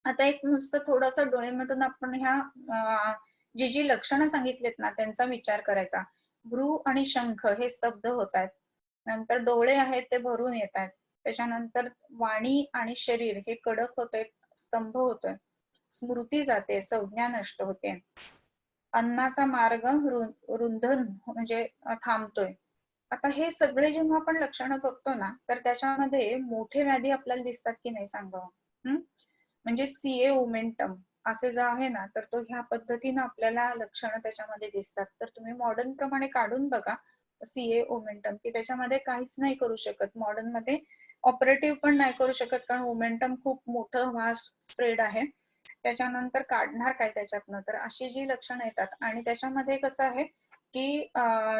आता एक नुसतं थोडस डोळे मिटून आपण ह्या जी जी लक्षणं सांगितलेत ना त्यांचा विचार करायचा. भ्रू आणि शंख हे स्तब्ध होत आहेत, नंतर डोळे आहेत ते भरून येत आहेत, त्याच्यानंतर वाणी आणि शरीर हे कडक होते, स्तंभ होतोय, स्मृती जाते, संज्ञा नष्ट होते, अन्नाचा मार्ग रुंधन म्हणजे थांबतोय. आता हे सगळे जेव्हा आपण लक्षणं बघतो ना तर त्याच्यामध्ये मोठे व्याधी आपल्याला दिसतात की नाही सांगावं. म्हणजे सीए ओमेंटम असे जे आहे ना तर तो ह्या पद्धतीनं आपल्याला लक्षणं त्याच्यामध्ये दिसतात. तर तुम्ही मॉडर्न प्रमाणे काढून बघा सीए ओमेंटम, की त्याच्यामध्ये काहीच नाही करू शकत. मॉडर्न मध्ये ऑपरेटिव्ह पण नाही करू शकत कारण ओमेंटम खूप मोठं व्हास्ट स्प्रेड आहे. त्याच्यानंतर काढणार काय त्याच्यातनं, तर अशी जी लक्षणं येतात. आणि त्याच्यामध्ये कसं आहे की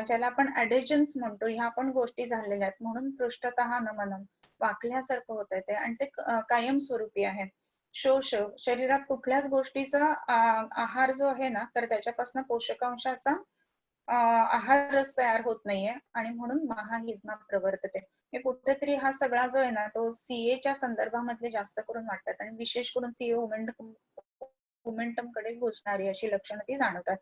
ज्याला आपण ऍडेजन्स म्हणतो ह्या पण गोष्टी झालेल्या आहेत, म्हणून पृष्ठतः नमनम, वाकल्यासारखं होत ते, आणि ते कायमस्वरूपी आहे. शोष, शरीरात कुठल्याच गोष्टीचा आहार जो आहे ना तर त्याच्यापासून पोषकांशाचा आहारच तयार होत नाहीये, आणि म्हणून महाहिद्मा प्रवर्तते. हे कुठेतरी हा सगळा जो आहे ना तो सीएच्या संदर्भामध्ये जास्त करून वाटतात, आणि विशेष करून सीए मोमेंटम कडे घुसणारी अशी लक्षणं ती जाणवतात.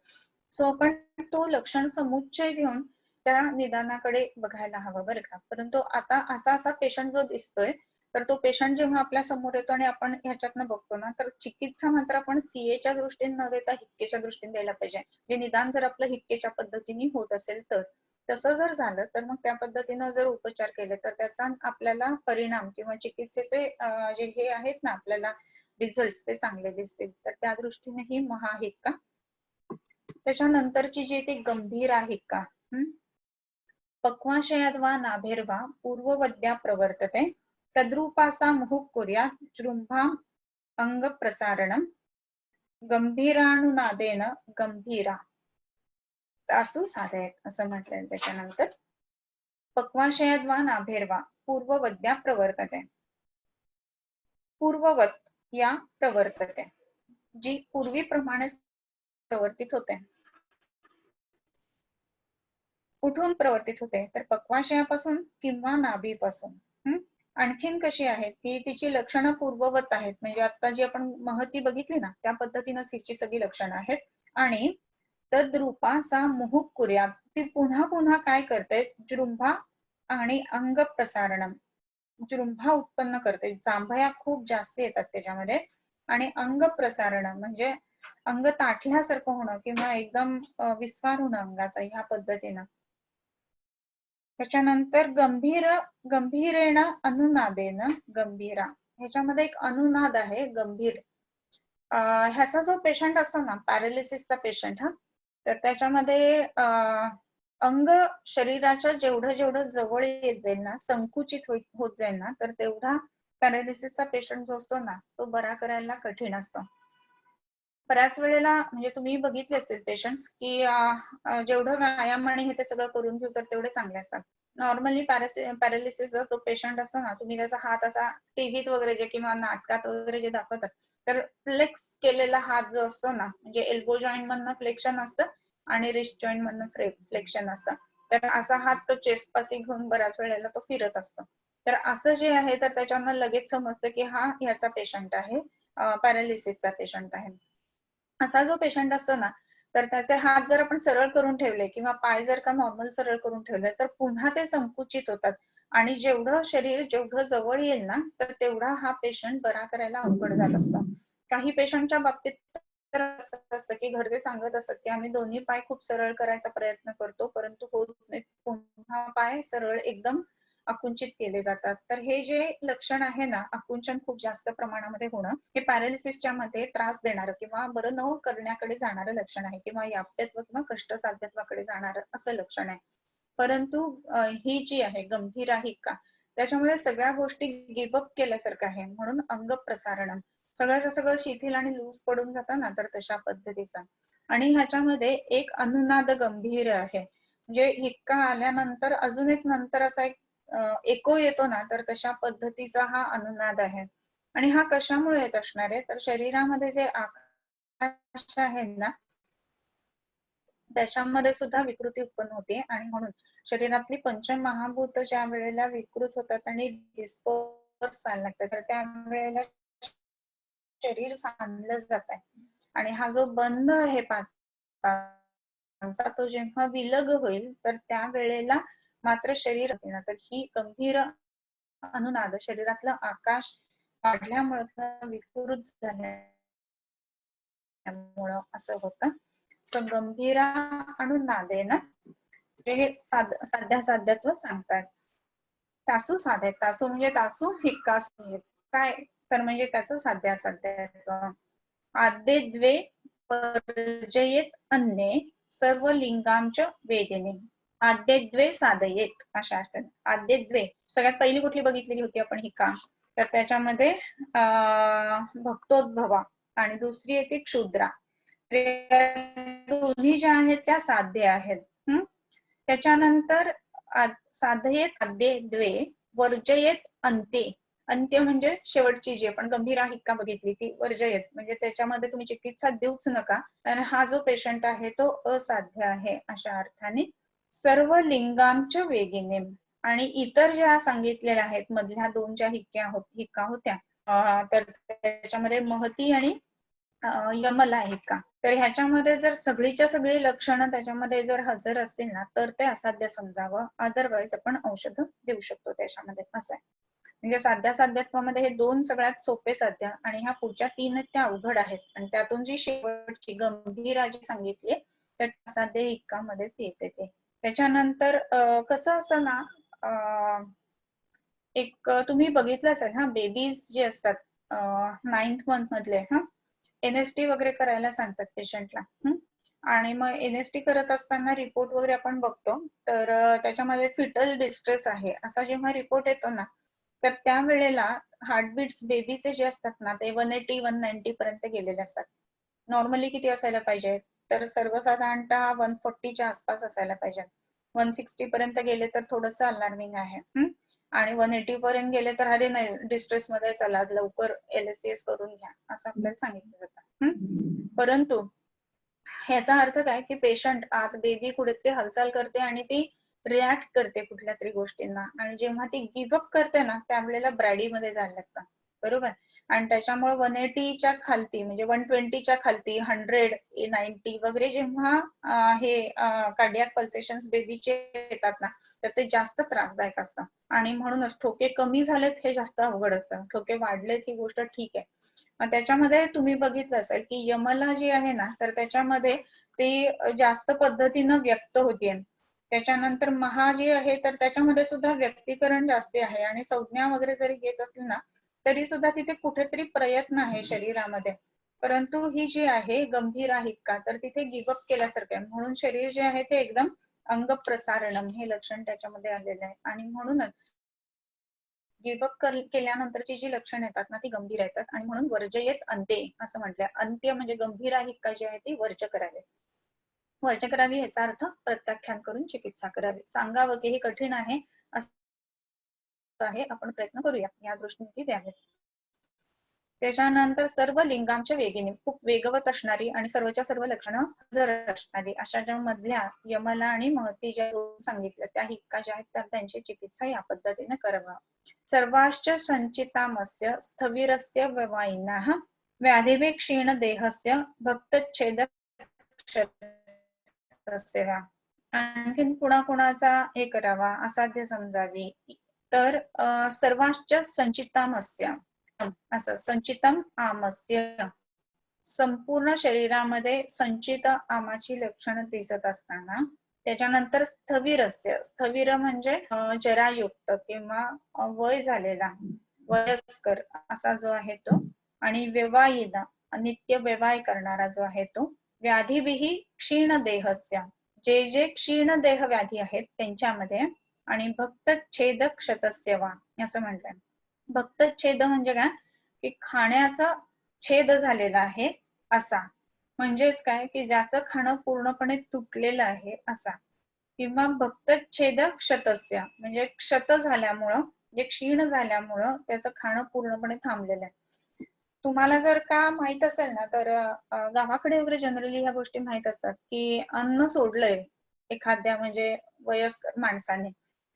सो आपण तो लक्षण समुच्चय घेऊन त्या निदानाकडे बघायला हवं बरं का. परंतु आता असा पेशंट जो दिसतोय तर तो पेशंट जेव्हा आपल्या समोर येतो आणि आपण ह्याच्यातनं बघतो ना तर चिकित्सा मात्र आपण सीएच्या दृष्टीने न देता हिक्केच्या दृष्टीने द्यायला पाहिजे. जे निदान जर आपलं हिक्केच्या पद्धतीने होत असेल तर, तसं जर झालं तर मग त्या पद्धतीनं जर उपचार केले तर त्याचा आपल्याला परिणाम किंवा चिकित्सेचे जे हे आहेत ना आपल्याला रिझल्ट ते चांगले दिसतील. तर त्या दृष्टीने ही महाहिक्का. त्याच्यानंतरची जी ती गंभीर हिक्का, पक्वाशयात वा नाभेर्वा पूर्ववद्या प्रवर्तते, तद्रूपासा मुहुः कुर्यात् जृंभाम अंग प्रसारणम, गंभीरानुनादेन गंभीरा तासु साधयेत असं म्हटलंय. त्याच्यानंतर पक्वाशयात वा नाभेर्वा पूर्ववद्या प्रवर्तते, पूर्ववत या प्रवर्तते, जी पूर्वीप्रमाणे प्रवर्तित होते. कुठून प्रवर्तित होते तर पक्वाशयापासून किंवा नाभीपासून. आणखीन कशी आहेत की तिची लक्षणं पूर्ववत आहेत, म्हणजे आता जी आपण महती बघितली ना त्या पद्धतीनं हिची सगळी लक्षणं आहेत. आणि तद्रूपा सा मुहुः कुर्यात्, ती पुन्हा पुन्हा काय करते, जृंभा आणि अंग प्रसारणम, जृंभा उत्पन्न करते, जांभया खूप जास्त येतात त्याच्यामध्ये, आणि अंग प्रसारण म्हणजे अंग ताठल्यासारखं होणं किंवा एकदम विस्फार होणं अंगाचा ह्या पद्धतीनं. त्याच्यानंतर गंभीरेण अनुनादेन गंभीरा, ह्याच्यामध्ये एक अनुनाद आहे गंभीर. ह्याचा जो पेशंट असतो ना पॅरालिसिसचा पेशंट तर त्याच्यामध्ये अंग शरीराच्या जेवढं जेवढं जवळ येत जाईल ना, संकुचित होत जाईल ना, तर तेवढा पॅरालिसिसचा पेशंट जो असतो ना तो बरा करायला कठीण असतो. बऱ्याच वेळेला म्हणजे तुम्ही बघितले असतील पेशंट्स की जेवढं व्यायाम आणि हे ते सगळं करून घेऊ तर तेवढे चांगले असतात. नॉर्मली पॅरालिसिसचा जो पेशंट असतो ना, तुम्ही त्याचा हात असा टीव्हीत वगैरे जे किंवा नाटकात वगैरे जे दाखवतात तर फ्लेक्स केलेला हात जो असतो ना, म्हणजे एल्बो जॉईंट मधनं फ्लेक्शन असतं आणि रिस्ट जॉईंट मधनं फ्लेक्शन असतं. तर असा हात तो चेस्ट पाशी घेऊन बऱ्याच वेळेला तो फिरत असतो. तर असं जे आहे तर त्याच्यावर लगेच समजतं की हा ह्याचा पेशंट आहे, पॅरालिसिसचा पेशंट आहे. असा जो पेशंट असतो ना, तर त्याचे हात जर आपण सरळ करून ठेवले किंवा पाय जर का नॉर्मल सरळ करून ठेवले तर पुन्हा ते संकुचित होतात आणि जेवढं शरीर जेवढं जवळ येईल ना तर तेवढा हा पेशंट बरा करायला अवघड जात असतो. काही पेशंटच्या बाबतीत तर असं असतं की घरचे सांगत असतात की आम्ही दोन्ही पाय खूप सरळ करायचा प्रयत्न करतो परंतु होत नाही, पुन्हा पाय सरळ एकदम आकुंचित केले जातात. तर हे जे लक्षण आहे ना, आकुंचन खूप जास्त प्रमाणामध्ये होणं, हे पॅरालिसिसच्या मध्ये त्रास देणारं किंवा बरं न करण्याकडे जाणारं लक्षण आहे किंवा याप्यत्व किंवा कष्टसाध्यत्वाकडे जाणारं असं लक्षण आहे. परंतु ही जी आहे गंभीर आहे का, त्याच्यामध्ये सगळ्या गोष्टी गिव्हअप केल्यासारखं आहे, म्हणून अंग प्रसारण सगळ्याचं सगळं शिथिल आणि लूज पडून जातं ना, तर तशा पद्धतीचा. आणि ह्याच्यामध्ये एक अनुनाद गंभीर आहे, म्हणजे हिक्का आल्यानंतर अजून एक नंतर असा एक एको येतो ना, तर तशा पद्धतीचा हा अनुनाद आहे. आणि हा कशामुळे येत असणार आहे, तर शरीरामध्ये जे आकाश आहे ना त्याच्यामध्ये सुद्धा विकृती उत्पन्न होते आणि म्हणून शरीरातली पंचमहाभूत ज्या वेळेला विकृत होतात आणि डिस्पर्स व्हायला लागतात तर त्यावेळेला शरीर सांधलं जात आहे आणि हा जो बंद आहे पाचांचा तो जेव्हा विलग होईल तर त्यावेळेला मात्र शरीर तर ही गंभीर अनुनाद शरीरातलं आकाश वाढल्यामुळे विकृत झाल्यामुळं असं होतं. गंभीरा अनुनादेन हे साध्यात्व सांगतात. तासू साध्या तासू म्हणजे तासू हिक्कासू काय तर म्हणजे त्याचं साध्यात्व. आद्ये द्वे वर्जयेत अन्ये सर्व लिंगांच्या वेदिने. आद्ये द्वे साधयेत अशा असतात. आद्ये द्वे सगळ्यात पहिली कुठली बघितलेली होती आपण हिक्का, तर त्याच्यामध्ये भक्तोद्भवा आणि दुसरी येते क्षुद्रा. दोन्ही ज्या आहेत त्या साध्य आहेत. त्याच्यानंतर साधयेत आद्ये द्वे वर्जयेत अंते. अंत्य म्हणजे शेवटची जी आपण गंभीरा हिक्का बघितली ती वर्जयेत म्हणजे त्याच्यामध्ये तुम्ही चिकित्सा देऊच नका आणि हा जो पेशंट आहे तो असाध्य आहे अशा अर्थाने. सर्व लिंगांच्या वेगीने आणि इतर ज्या सांगितलेल्या आहेत मधल्या दोन ज्या हिक्का होत्या तर त्याच्यामध्ये महती आणि यमला हिक्का, तर ह्याच्यामध्ये जर सगळीच्या सगळी लक्षणं त्याच्यामध्ये जर हजर असतील ना तर ते असाध्य समजावं, अदरवाईज आपण औषध देऊ शकतो त्याच्यामध्ये असं आहे. म्हणजे साध्यात्वामध्ये हे दोन सगळ्यात सोपे साध्य आणि ह्या पुढच्या तीन त्या अवघड आहेत आणि त्यातून जी शेवटची गंभीरा जी सांगितली तर असाध्य हिक्कामध्येच येते ते. त्याच्यानंतर कसं असं ना एक तुम्ही बघितलं असेल हा बेबीज जे असतात 9th month मधले NST वगैरे करायला सांगतात पेशंटला आणि मग NST करत असताना रिपोर्ट वगैरे आपण बघतो तर त्याच्यामध्ये फिटल डिस्ट्रेस आहे असा जेव्हा रिपोर्ट येतो ना तर त्यावेळेला हार्टबीट्स बेबीचे जे असतात ना ते 180 190 पर्यंत गेलेले असतात. नॉर्मली किती असायला पाहिजे तर सर्वसाधारणतः 140च्या आसपास असायला पाहिजे. 160 पर्यंत गेले तर थोडस अलार्मिंग आहे आणि 180 पर्यंत गेले तर अरे नाही डिस्ट्रेस मध्ये चला लवकर LSCS करून घ्या असं आपल्याला सांगितलं जातं. परंतु ह्याचा अर्थ काय की पेशंट आत बेबी कुठेतरी हालचाल करते आणि ती रिॲक्ट करते कुठल्या तरी गोष्टींना आणि जेव्हा ती गिव्हअप करते ना त्यावेळेला ब्रॅडीमध्ये जायला लागतं बरोबर. आणि त्याच्यामुळे 180च्या खालती म्हणजे 120च्या खालती 100 90 वगैरे जेव्हा हे कार्डियाक पल्सेशन्स बेबीचे येतात ना तर ते जास्त त्रासदायक असतं आणि म्हणूनच ठोके कमी झालेत हे जास्त अवघड असतं. ठोके वाढलेत ही गोष्ट ठीक आहे. त्याच्यामध्ये तुम्ही बघितलं असेल की यमला जी आहे ना तर त्याच्यामध्ये ती जास्त पद्धतीनं व्यक्त होतीये. त्याच्यानंतर महा जी आहे तर त्याच्यामध्ये सुद्धा व्यक्तीकरण जास्ती आहे आणि संज्ञा वगैरे जरी घेत असली ना तरी सुद्धा तिथे कुठेतरी प्रयत्न आहे शरीरामध्ये. परंतु ही जी आहे गंभीर आहे का तर तिथे गिव्हअप केल्यासारखं आहे म्हणून शरीर जे आहे ते एकदम अंग प्रसारणम हे लक्षण त्याच्यामध्ये आलेलं आहे आणि म्हणूनच गिव्हअप केल्यानंतरची जी लक्षणं येतात ना ती गंभीर येतात आणि म्हणून वर्जयेत अंत्ये असं म्हटलंय. अंत्य म्हणजे गंभीर आहे का जी आहे ती वर्ज करावी. वर्ज करावी याचा अर्थ प्रत्याख्यान करून चिकित्सा करावी. सांगावं की हे कठीण आहे असं आहे आपण प्रयत्न करूया या दृष्टीने ती द्यावे. त्याच्यानंतर सर्व लिंगांच्या वेगिनी, खूप वेगवत असणारी आणि सर्वच्या सर्व लक्षणं हजर असणारी अशा ज्या मधल्या यमला आणि महती ज्या सांगितल्या त्या हिक्का ज्या आहेत तर त्यांची चिकित्सा या पद्धतीने करावा. सर्वाश्च संचितामस्य स्थविरस्य व्यवायिनः व्याधिवे क्षीण देहस्य भक्तच्छेद सेवा. आणखीन कुणाकुणाचा हे करावा असाध्य समजावी तर सर्वाश्च संचितामस्य असं संचितम आमस्य संपूर्ण शरीरामध्ये संचित आमाची लक्षणं दिसत असताना त्याच्यानंतर स्थविरस्य, स्थविर म्हणजे जरायुक्त किंवा वय झालेला वयस्कर असा जो आहे तो, आणि व्यवायिन नित्य व्यवहार करणारा जो आहे तो, व्याधीभिही क्षीण देहस्य जे जे क्षीण देह व्याधी आहेत त्यांच्यामध्ये, आणि भक्तच्छेद क्षतस्य वा असं म्हटलंय. भक्तच्छेद म्हणजे काय की खाण्याचा छेद झालेला आहे असा, म्हणजेच काय की ज्याचं खाणं पूर्णपणे तुटलेलं आहे असा, किंवा भक्तच्छेद क्षतस्य म्हणजे क्षत झाल्यामुळं जे क्षीण झाल्यामुळं त्याचं खाणं पूर्णपणे थांबलेलं आहे. तुम्हाला जर का माहित असेल ना तर गावाकडे वगैरे जनरली ह्या गोष्टी माहित असतात की अन्न सोडलंय एखाद्या म्हणजे वयस्कर माणसाने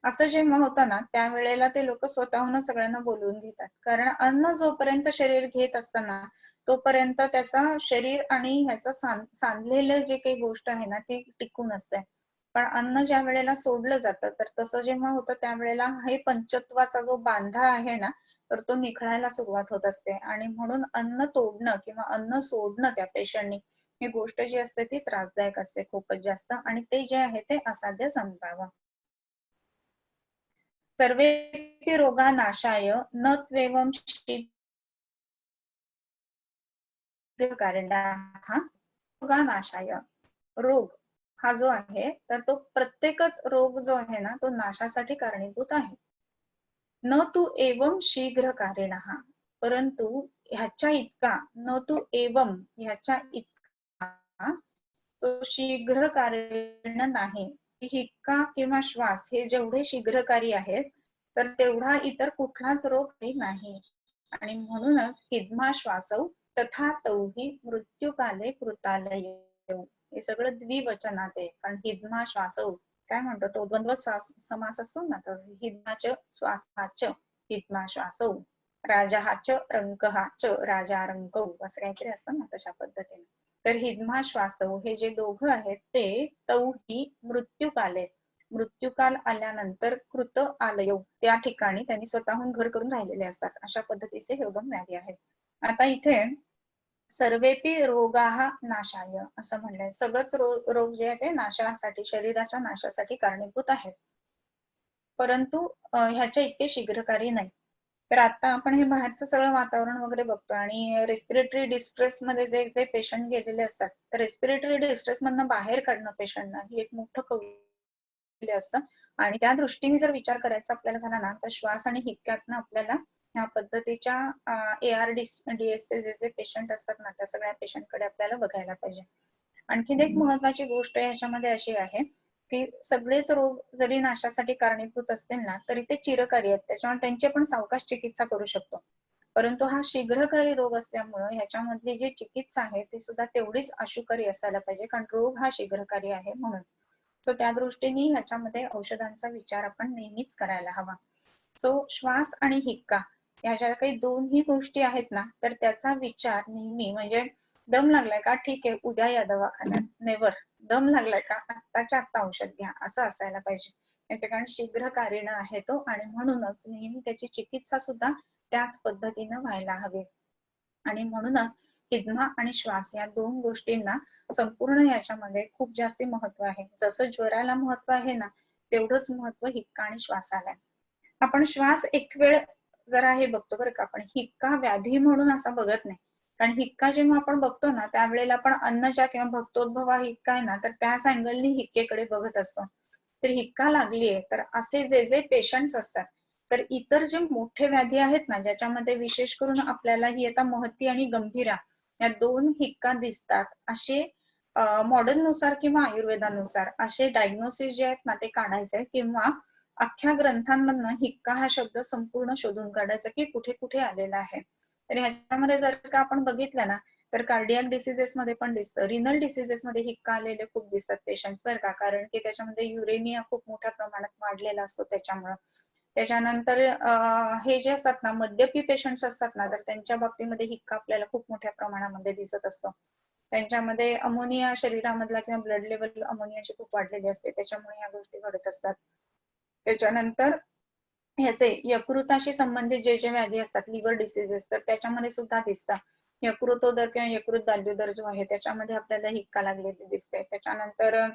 असं जेव्हा होतं ना त्यावेळेला ते लोक स्वतःहूनच सगळ्यांना बोलवून घेतात, कारण अन्न जोपर्यंत शरीर घेत असताना तोपर्यंत त्याचा शरीर आणि ह्याचं सांधलेलं जे काही गोष्ट आहे ना ती टिकून असते. पण अन्न ज्या वेळेला सोडलं जातं तर तसं जेव्हा होतं त्यावेळेला हे पंचत्वाचा जो बांधा आहे ना तर तो निखळायला सुरुवात होत असते, आणि म्हणून अन्न तोडणं किंवा अन्न सोडणं त्या पेशंटनी ही गोष्ट जी असते ती त्रासदायक असते खूपच जास्त, आणि ते जे आहे ते असाध्य समजावं. सर्वेपि रोगा नाशाय न त्वेवं शीघ्रकारिणः रोगानाशाय, रोग हा जो आहे तर तो प्रत्येकच रोग जो आहे ना तो नाशासाठी कारणीभूत आहे. न तू एवं शीघ्रकारिणः, परंतु ह्याच्या इतका, न तू एवं ह्याच्या इतका तो शीघ्रकारिण नाही. हिक्का किंवा श्वास हे जेवढे शीघ्रकारी आहेत तर तेवढा इतर कुठलाच रोग नाही, आणि म्हणूनच हिद्मा श्वासौ तथा तौही मृत्युकाले कृतालय, हे सगळं द्विवचनात आहे. कारण हिद्मा श्वासौ काय म्हणतो तो द्वंद्व समास असतो ना, तर हिद्माच श्वासाच हिद्मा श्वासौ, राजाहाच रंकहाच राजा रंकौ असं काहीतरी असतं ना तशा पद्धतीने. तर हिद्मा श्वासौ हे जे दोघं आहेत ते तौही मृत्युकाले, मृत्युकाल आल्यानंतर कृत आलयो त्या ठिकाणी त्यांनी स्वतःहून घर करून राहिलेले असतात, अशा पद्धतीचे हे दोन व्याधी आहेत. आता इथे सर्वेपी रोगाः नाशाय असं म्हणलंय, सगळंच रोग जे आहे ते नाशासाठी, शरीराच्या नाशासाठी कारणीभूत आहेत, परंतु ह्याच्या इतके शीघ्रकारी नाही. तर आता आपण हे बाहेरचं सगळं वातावरण वगैरे बघतो आणि रेस्पिरेटरी डिस्ट्रेस मध्ये जे जे पेशंट गेलेले असतात तर रेस्पिरेटरी डिस्ट्रेस मधनं बाहेर काढणं पेशंटना ही एक मोठं कौशल्य असतं, आणि त्या दृष्टीने जर विचार करायचा आपल्याला झाला ना तर श्वास आणि हिक्क्यातनं आपल्याला ह्या पद्धतीच्या ARDS जे पेशंट असतात ना त्या सगळ्या पेशंटकडे आपल्याला बघायला पाहिजे. आणखीन एक महत्वाची गोष्ट ह्याच्यामध्ये अशी आहे की सगळेच रोग जरी नाशासाठी कारणीभूत असतील ना तरी ते चिरकारी आहेत, त्याच्यामुळे त्यांची पण सावकाश चिकित्सा करू शकतो, परंतु हा शीघ्रकारी रोग असल्यामुळे ह्याच्यामधली जी चिकित्सा आहे ती सुद्धा तेवढीच अशुकरी असायला पाहिजे, कारण रोग हा शीघ्रकारी आहे म्हणून. सो त्या दृष्टीने ह्याच्यामध्ये औषधांचा विचार आपण नेहमीच करायला हवा. सो श्वास आणि हिक्का ह्या ज्या काही दोन्ही गोष्टी आहेत ना तर त्याचा विचार नेहमी, म्हणजे दम लागलाय का ठीक आहे उद्या या दवाखान्यात, नेवर, दम लागलाय का आत्ताच्या आत्ता औषध घ्या असं असायला पाहिजे. याचे कारण शीघ्रकारीण आहे तो, आणि म्हणूनच नेहमी त्याची चिकित्सा सुद्धा त्याच पद्धतीनं व्हायला हवी. आणि म्हणूनच हिद्मा आणि श्वास या दोन गोष्टींना संपूर्ण याच्यामध्ये खूप जास्ती महत्व आहे. जसं ज्वराला महत्व आहे ना तेवढंच महत्व हिक्का आणि श्वासाला आहे. आपण श्वास एक वेळ जरा हे बघतो बरं का, आपण हिक्का व्याधी म्हणून असा बघत नाही, कारण हिक्का जेव्हा आपण बघतो ना त्यावेळेला आपण अन्नच्या किंवा भक्तोद्भवा हिक्का आहे ना तर त्याच अँगलनी हिक्केकडे बघत असतो. तर हिक्का लागलीये तर असे जे जे पेशंट्स असतात तर इतर जे मोठे व्याधी आहेत ना ज्याच्यामध्ये विशेष करून आपल्याला ही आता महती आणि गंभीरा या दोन हिक्का दिसतात असे मॉडर्न नुसार किंवा आयुर्वेदानुसार असे डायग्नोसिस जे आहेत ना ते काढायचे, किंवा अख्ख्या ग्रंथांमधनं हिक्का हा शब्द संपूर्ण शोधून काढायचा की कुठे कुठे आलेला आहे. तर ह्याच्यामध्ये जर का आपण बघितलं ना तर कार्डियक डिसिजेस मध्ये पण दिसतं, रिनल डिसिजेस मध्ये हिक्का आलेले खूप दिसतात पेशंट बरं का, कारण की त्याच्यामध्ये युरेनिया खूप मोठ्या प्रमाणात वाढलेला असतो त्याच्यामुळे. त्याच्यानंतर हे जे असतात ना मद्यपी पेशंट्स असतात ना तर त्यांच्या बाबतीमध्ये हिक्का आपल्याला खूप मोठ्या प्रमाणामध्ये दिसत असतो. त्यांच्यामध्ये अमोनिया शरीरामधला किंवा ब्लड लेवल अमोनियाची खूप वाढलेली असते, त्याच्यामुळे या गोष्टी घडत असतात. त्याच्यानंतर ह्याचे यकृताशी संबंधित जे जे व्याधी असतात लिव्हर डिसीजेस तर त्याच्यामध्ये सुद्धा दिसतात. यकृतोदर किंवा यकृत दाल्यूदर जो आहे त्याच्यामध्ये आपल्याला हिक्का लागलेली दिसते. त्याच्यानंतर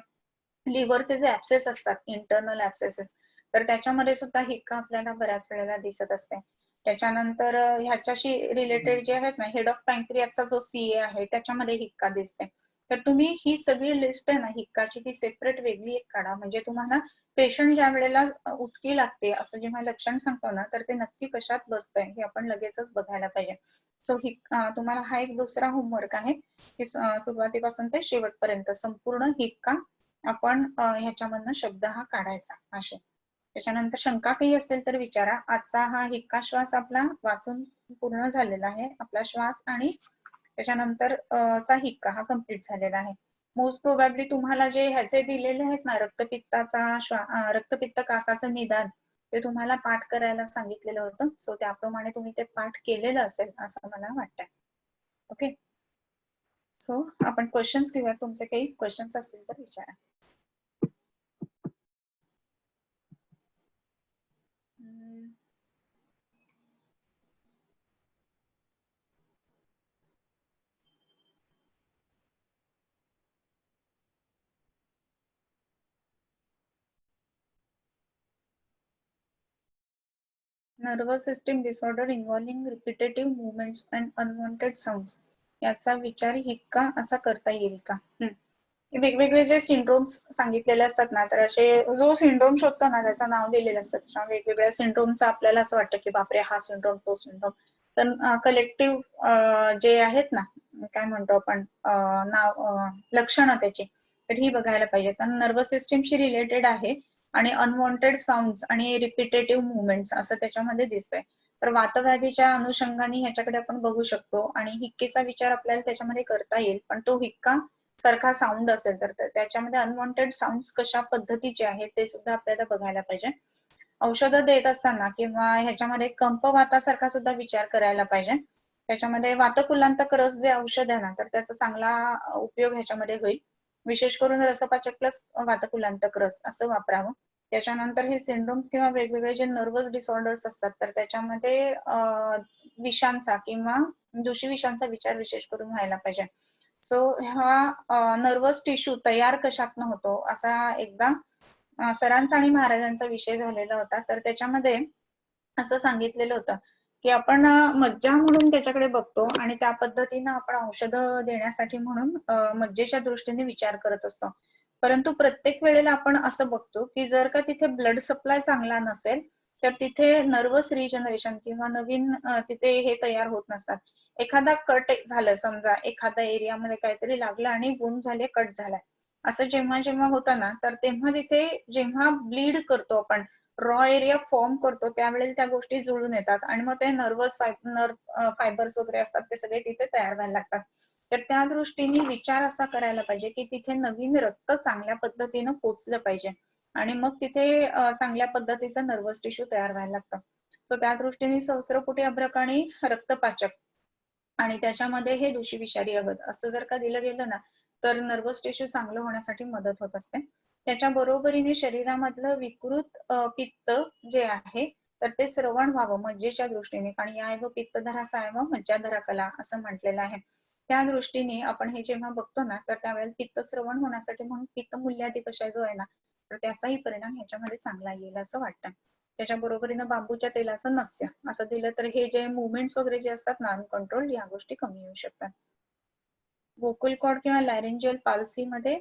लिव्हरचे जे ऍप्सेस असतात इंटरनल ऍप्सेसेस तर त्याच्यामध्ये सुद्धा हिक्का आपल्याला बऱ्याच वेळेला दिसत असते. त्याच्यानंतर ह्याच्याशी रिलेटेड जे आहेत ना हेड ऑफ पँक्रियाचा जो सीए आहे त्याच्यामध्ये हिक्का दिसते. तर तुम्ही ही सगळी लिस्ट आहे ना हिक्काची ती सेपरेट वेगळी एक काढा, म्हणजे तुम्हाला पेशंट ज्या वेळेला उचकी लागते असं जेव्हा लक्षण सांगतो ना तर ते नक्की कशात बसतंय हे आपण लगेचच बघायला पाहिजे. सो तुम्हाला हा एक दुसरा होमवर्क आहे की सुरुवातीपासून ते शेवटपर्यंत संपूर्ण हिक्का आपण ह्याच्यामधनं शब्द हा काढायचा असे. त्याच्यानंतर शंका काही असेल तर विचारा. आजचा हा हिक्का श्वास आपला वाचून पूर्ण झालेला आहे, आपला श्वास आणि त्याच्यानंतर चा हिक्का हा कम्प्लीट झालेला आहे. मोस्ट प्रोबॅबली तुम्हाला जे ह्याचे दिलेले आहेत ना रक्तपित्त कासाचं निदान ते तुम्हाला पाठ करायला सांगितलेलं होतं. सो त्याप्रमाणे तुम्ही ते पाठ केलेलं असेल असं मला वाटतंय. ओके, सो आपण क्वेश्चन्स घेऊया. तुमचे काही क्वेश्चन्स असतील तर विचारा. Nervous system disorder involving repetitive movements and unwanted sounds याचा विचार हिक्का असा करता येईल का? वेगवेगळे जे सिंड्रोम्स सांगितलेले असतात ना तर असे जो सिंड्रोम शोधतो ना त्याचं नाव दिलेलं असतं. त्याच्या वेगवेगळ्या सिंड्रोमचा आपल्याला असं वाटतं की बापरे हा सिंड्रोम तो सिंड्रोम, तर कलेक्टिव्ह जे आहेत ना काय म्हणतो आपण नाव लक्षणं त्याची तर ही बघायला पाहिजे. तर नर्वस सिस्टीमशी रिलेटेड आहे आणि अनवॉन्टेड साऊंड्स आणि रिपीटेटिव्ह मुवमेंट्स असं त्याच्यामध्ये दिसतंय. तर वातव्याधीच्या अनुषंगाने ह्याच्याकडे आपण बघू शकतो आणि हिक्केचा विचार आपल्याला त्याच्यामध्ये करता येईल, पण तो हिक्का सारखा साऊंड असेल तर त्याच्यामध्ये अनवॉन्टेड साऊंड कशा पद्धतीचे आहेत ते सुद्धा आपल्याला बघायला पाहिजे. औषधं देत असताना किंवा ह्याच्यामध्ये कंपवातासारखा सुद्धा विचार करायला पाहिजे. त्याच्यामध्ये वातकुलांतक रस जे औषध आहे ना तर त्याचा चांगला उपयोग ह्याच्यामध्ये होईल. विशेष करून रसपाचक प्लस वातकुलांतक रस असं वापरावं. त्याच्यानंतर हे सिंड्रोम्स किंवा वेगवेगळे जे नर्वस डिसऑर्डर्स असतात तर त्याच्यामध्ये विषांचा किंवा दूषी विषांचा विचार विशेष करून व्हायला पाहिजे. सो हा नर्वस टिश्यू तयार कशातनं होतो असा एकदा सरांचा आणि महाराजांचा विषय झालेला होता. तर त्याच्यामध्ये असं सांगितलेलं होतं की आपण मज्जा म्हणून त्याच्याकडे बघतो आणि त्या पद्धतीनं आपण औषधं देण्यासाठी म्हणून मज्जेच्या दृष्टीने विचार करत असतो. परंतु प्रत्येक वेळेला आपण असं बघतो की जर का तिथे ब्लड सप्लाय चांगला नसेल तर तिथे नर्वस रिजनरेशन किंवा नवीन तिथे हे तयार होत नसतात. एखादा कट झालं समजा एखाद्या एरियामध्ये काहीतरी लागलं आणि वुंड झाले कट झालाय असं जेव्हा जेव्हा होतं ना तर तेव्हा तिथे जेव्हा ब्लीड करतो आपण रॉ एरिया फॉर्म करतो त्यावेळेला त्या गोष्टी जुळून येतात आणि मग ते फायबर्स वगैरे असतात ते सगळे तिथे तयार व्हायला लागतात. तर त्या दृष्टीने विचार असा करायला पाहिजे की तिथे नवीन रक्त चांगल्या पद्धतीनं पोचलं पाहिजे आणि मग तिथे चांगल्या पद्धतीचं नर्वस टिश्यू तयार व्हायला लागतं. सो त्या दृष्टीने सहस्रपुटी अभ्रक रक्तपाचक आणि त्याच्यामध्ये हे दूषी विषारी अगद असं जर का दिलं गेलं ना तर नर्वस टिश्यू चांगलं होण्यासाठी मदत होत असते. त्याच्या बरोबरीने शरीरामधलं विकृत पित्त जे आहे तर ते श्रवण व्हावं मज्जेच्या दृष्टीने, कारण या पित्तधरा सायव मज्जाधरा कला असं म्हटलेलं आहे. त्या दृष्टीने आपण हे जेव्हा बघतो ना तर त्यावेळेला पित्त श्रवण होण्यासाठी म्हणून पित्त मूल्याधी कशा जो आहे ना तर त्याचाही परिणाम ह्याच्यामध्ये चांगला येईल असं वाटतं. त्याच्या बरोबरीनं बांबूच्या तेलाचं नस्य असं दिलं तर हे जे मुवमेंट्स वगैरे जे असतात ना अनकंट्रोल या गोष्टी कमी होऊ शकतात. वोकल कॉर्ड किंवा लॅरेंजियल पाल्सी मध्ये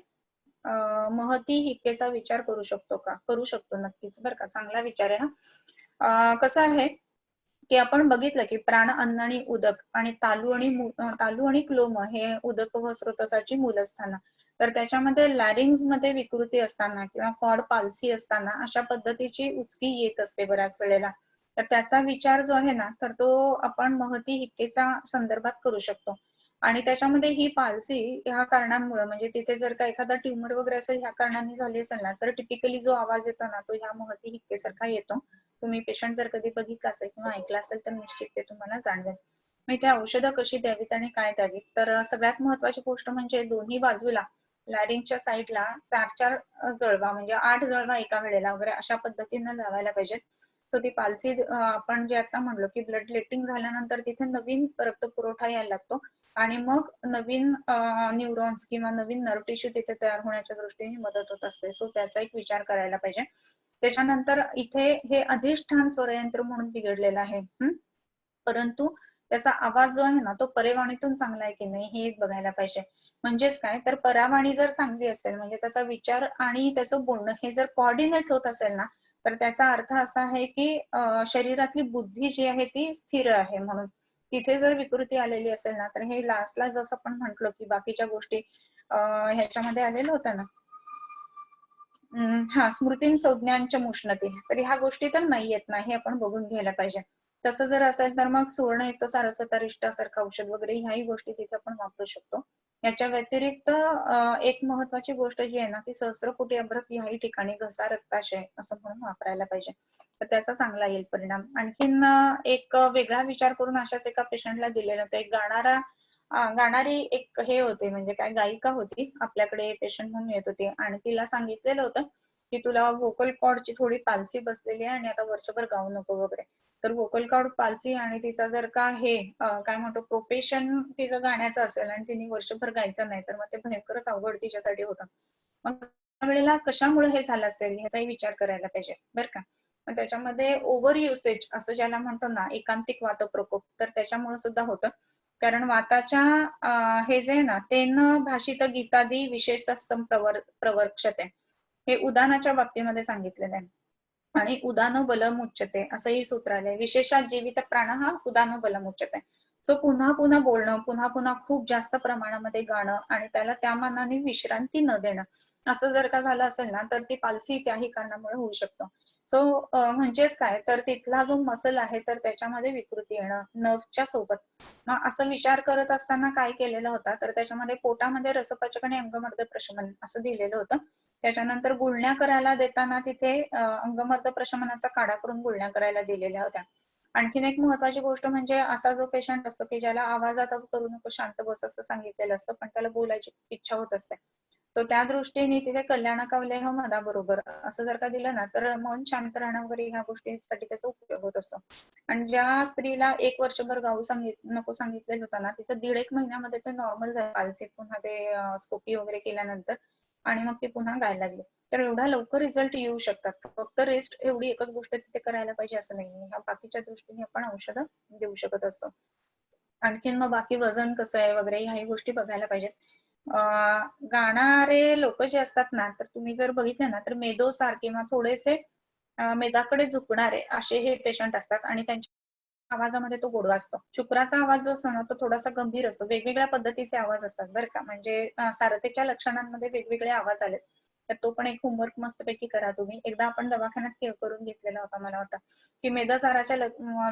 महती हिक्केचा विचार करू शकतो का? करू शकतो नक्कीच बरं का, चांगला विचार आहे हा. कसं आहे की आपण बघितलं की प्राण अन्न आणि उदक आणि तालू आणि क्लोम हे उदक व स्रोतसाची मूलस्थान तर त्याच्यामध्ये लॅरिंग्स मध्ये विकृती असताना किंवा कॉर्ड पाल्सी असताना अशा पद्धतीची उचकी येत असते बऱ्याच वेळेला. तर त्याचा विचार जो आहे ना तर तो आपण महती हिक्केचा संदर्भात करू शकतो. आणि त्याच्यामध्ये ही पाल्सी ह्या कारणांमुळे म्हणजे तिथे जर का एखादा ट्युमर वगैरे असेल ह्या कारणांनी झाली असेल ना तर टिपिकली जो आवाज येतो ना तो ह्या महती हिक्केसारखा येतो. तुम्ही पेशंट जर कधी बघितला असेल किंवा ऐकला असेल तर निश्चित ते तुम्हाला जाणवेल. मग इथे औषधं कशी द्यावीत आणि काय द्यावीत, तर सगळ्यात महत्वाची गोष्ट म्हणजे दोन्ही बाजूला लॅरिंगच्या साईडला 4-4 जळवा म्हणजे 8 जळवा एका वेळेला वगैरे अशा पद्धतीने लावायला पाहिजेत. तर ती पाल्सी आपण जे आता म्हणलो की ब्लड लेटिंग झाल्यानंतर तिथे नवीन रक्तपुरवठा यायला लागतो आणि मग नवीन न्यूरॉन्स किंवा नवीन नर्व टिश्यू तिथे तयार होण्याच्या दृष्टीने मदत होत असते. सो त्याचा एक विचार करायला पाहिजे. त्याच्यानंतर इथे हे अधिष्ठान स्वरयंत्र म्हणून बिघडलेलं आहे. परंतु त्याचा आवाज जो आहे ना तो परेवाणीतून चांगला आहे की नाही हे एक बघायला पाहिजे. म्हणजेच काय तर परावाणी जर चांगली असेल म्हणजे त्याचा विचार आणि त्याचं बोलणं हे जर कोऑर्डिनेट होत असेल ना तर त्याचा अर्थ असा आहे की शरीरातली बुद्धी जी आहे ती स्थिर आहे म्हणून. तिथे जर विकृती आलेली असेल ना तर हे लास्टला जसं आपण म्हंटलो की बाकीच्या गोष्टी ह्याच्यामध्ये आलेलं होतं ना स्मृती संज्ञांच्या उष्णते, तर ह्या गोष्टी तर नाही येत ना हे आपण बघून घ्यायला पाहिजे. तसं जर असेल तर मग सुवर्णयुक्त सारस्वतारिष्टासारखं औषध वगैरे ह्याही गोष्टी तिथे आपण वापरू शकतो. याच्या व्यतिरिक्त एक महत्वाची गोष्ट जी आहे ना ती सहस्रकोटी अभ्रक ह्याही ठिकाणी घसा रक्ताशय असं म्हणून वापरायला पाहिजे. तर त्याचा चांगला येईल परिणाम. आणखीन एक वेगळा विचार करून अशाच एका पेशंटला दिलेलं होतं. एक गाणारी एक हे होते म्हणजे काय गायिका होती आपल्याकडे पेशंट म्हणून येत होती आणि तिला सांगितलेलं होतं की तुला व्होकल कॉर्डची थोडी पाल्सी बसलेली आहे आणि आता वर्षभर गाऊ नको वगैरे. तर व्होकल कॉर्ड पाल्सी आणि तिचा जर का हे काय म्हणतो प्रोफेशन तिचं गाण्याचं असेल आणि तिने वर्षभर गायचं नाही तर मग ते भयंकरच अवघड तिच्यासाठी होतं. मग त्यावेळेला कशामुळे हे झालं असेल ह्याचाही विचार करायला पाहिजे बरं का. मग त्याच्यामध्ये ओव्हर युसेज असं ज्याला म्हणतो ना एकांतिक वातप्रकोप तर त्याच्यामुळे सुद्धा होतं. कारण वाताच्या हे जे आहे ना तेन भाषित गीतादी विशेष प्रवर्क्षते हे उदानाच्या बाबतीमध्ये सांगितलेलं आहे. आणि उदानो बलमुच्यते असंही सूत्र आलंय. विशेषात जीवित प्राण हा उदानो बलमुच्यते. सो पुन्हा पुन्हा बोलणं पुन्हा पुन्हा खूप जास्त प्रमाणामध्ये गाणं आणि त्याला त्या मानाने विश्रांती न देणं असं जर का झालं असेल ना तर ती पाल्सी त्याही कारणामुळे होऊ शकतो. सो म्हणजेच काय तर तिथला जो मसल आहे तर त्याच्यामध्ये विकृती येणं नर्वच्या सोबत. मग असं विचार करत असताना काय केलेलं होता तर त्याच्यामध्ये पोटामध्ये रसपाचक आणि अंगमर्द प्रशमन असं दिलेलं होतं. त्याच्यानंतर गुळण्या करायला देताना तिथे अंगमर्द प्रशमनाचा काढा करून गुळण्या करायला दिलेल्या होत्या. आणखीन एक महत्वाची गोष्ट म्हणजे असा जो पेशंट असतो की ज्याला आवाजात करू नको शांत बस असं सांगितलेलं असतं पण त्याला बोलायची इच्छा होत असते. तर त्या दृष्टीने तिथे कल्याण कावलेह मनाबरोबर असं जर का दिलं ना तर मन शांत राहणं वगैरे ह्या गोष्टींसाठी त्याचा उपयोग होत असतो. आणि ज्या स्त्रीला 1 वर्षभर गाऊ नको सांगितलेलं होतं ना तिचं 1.5 महिन्यामध्ये ते नॉर्मल झालं पाल्सी पुन्हा ते स्कोपी वगैरे केल्यानंतर आणि मग ती पुन्हा गायला लागली. तर एवढा लवकर रिझल्ट येऊ शकतात. फक्त रेस्ट एवढी एकच गोष्ट तिथे करायला पाहिजे असं नाहीये. ह्या बाकीच्या दृष्टीने आपण औषधं देऊ शकत असतो. आणखीन मग बाकी वजन कसं आहे वगैरे ह्याही गोष्टी बघायला पाहिजेत. गाणारे लोक जे असतात ना तर तुम्ही जर बघितले ना तर मेदोसार किंवा थोडेसे मेदाकडे झुकणारे असे हे पेशंट असतात आणि त्यांच्या आवाजामध्ये तो गोडवा असतो. शुक्राचा आवाज जो असतो ना तो थोडासा गंभीर असतो. वेगवेगळ्या पद्धतीचे आवाज असतात बरं का. म्हणजे सारथीच्या लक्षणांमध्ये वेगवेगळे आवाज आलेत. तर तो पण एक होमवर्क मस्तपैकी करा तुम्ही. एकदा आपण दवाखान्यात करून घेतलेला होता मला वाटतं की मेदसाराच्या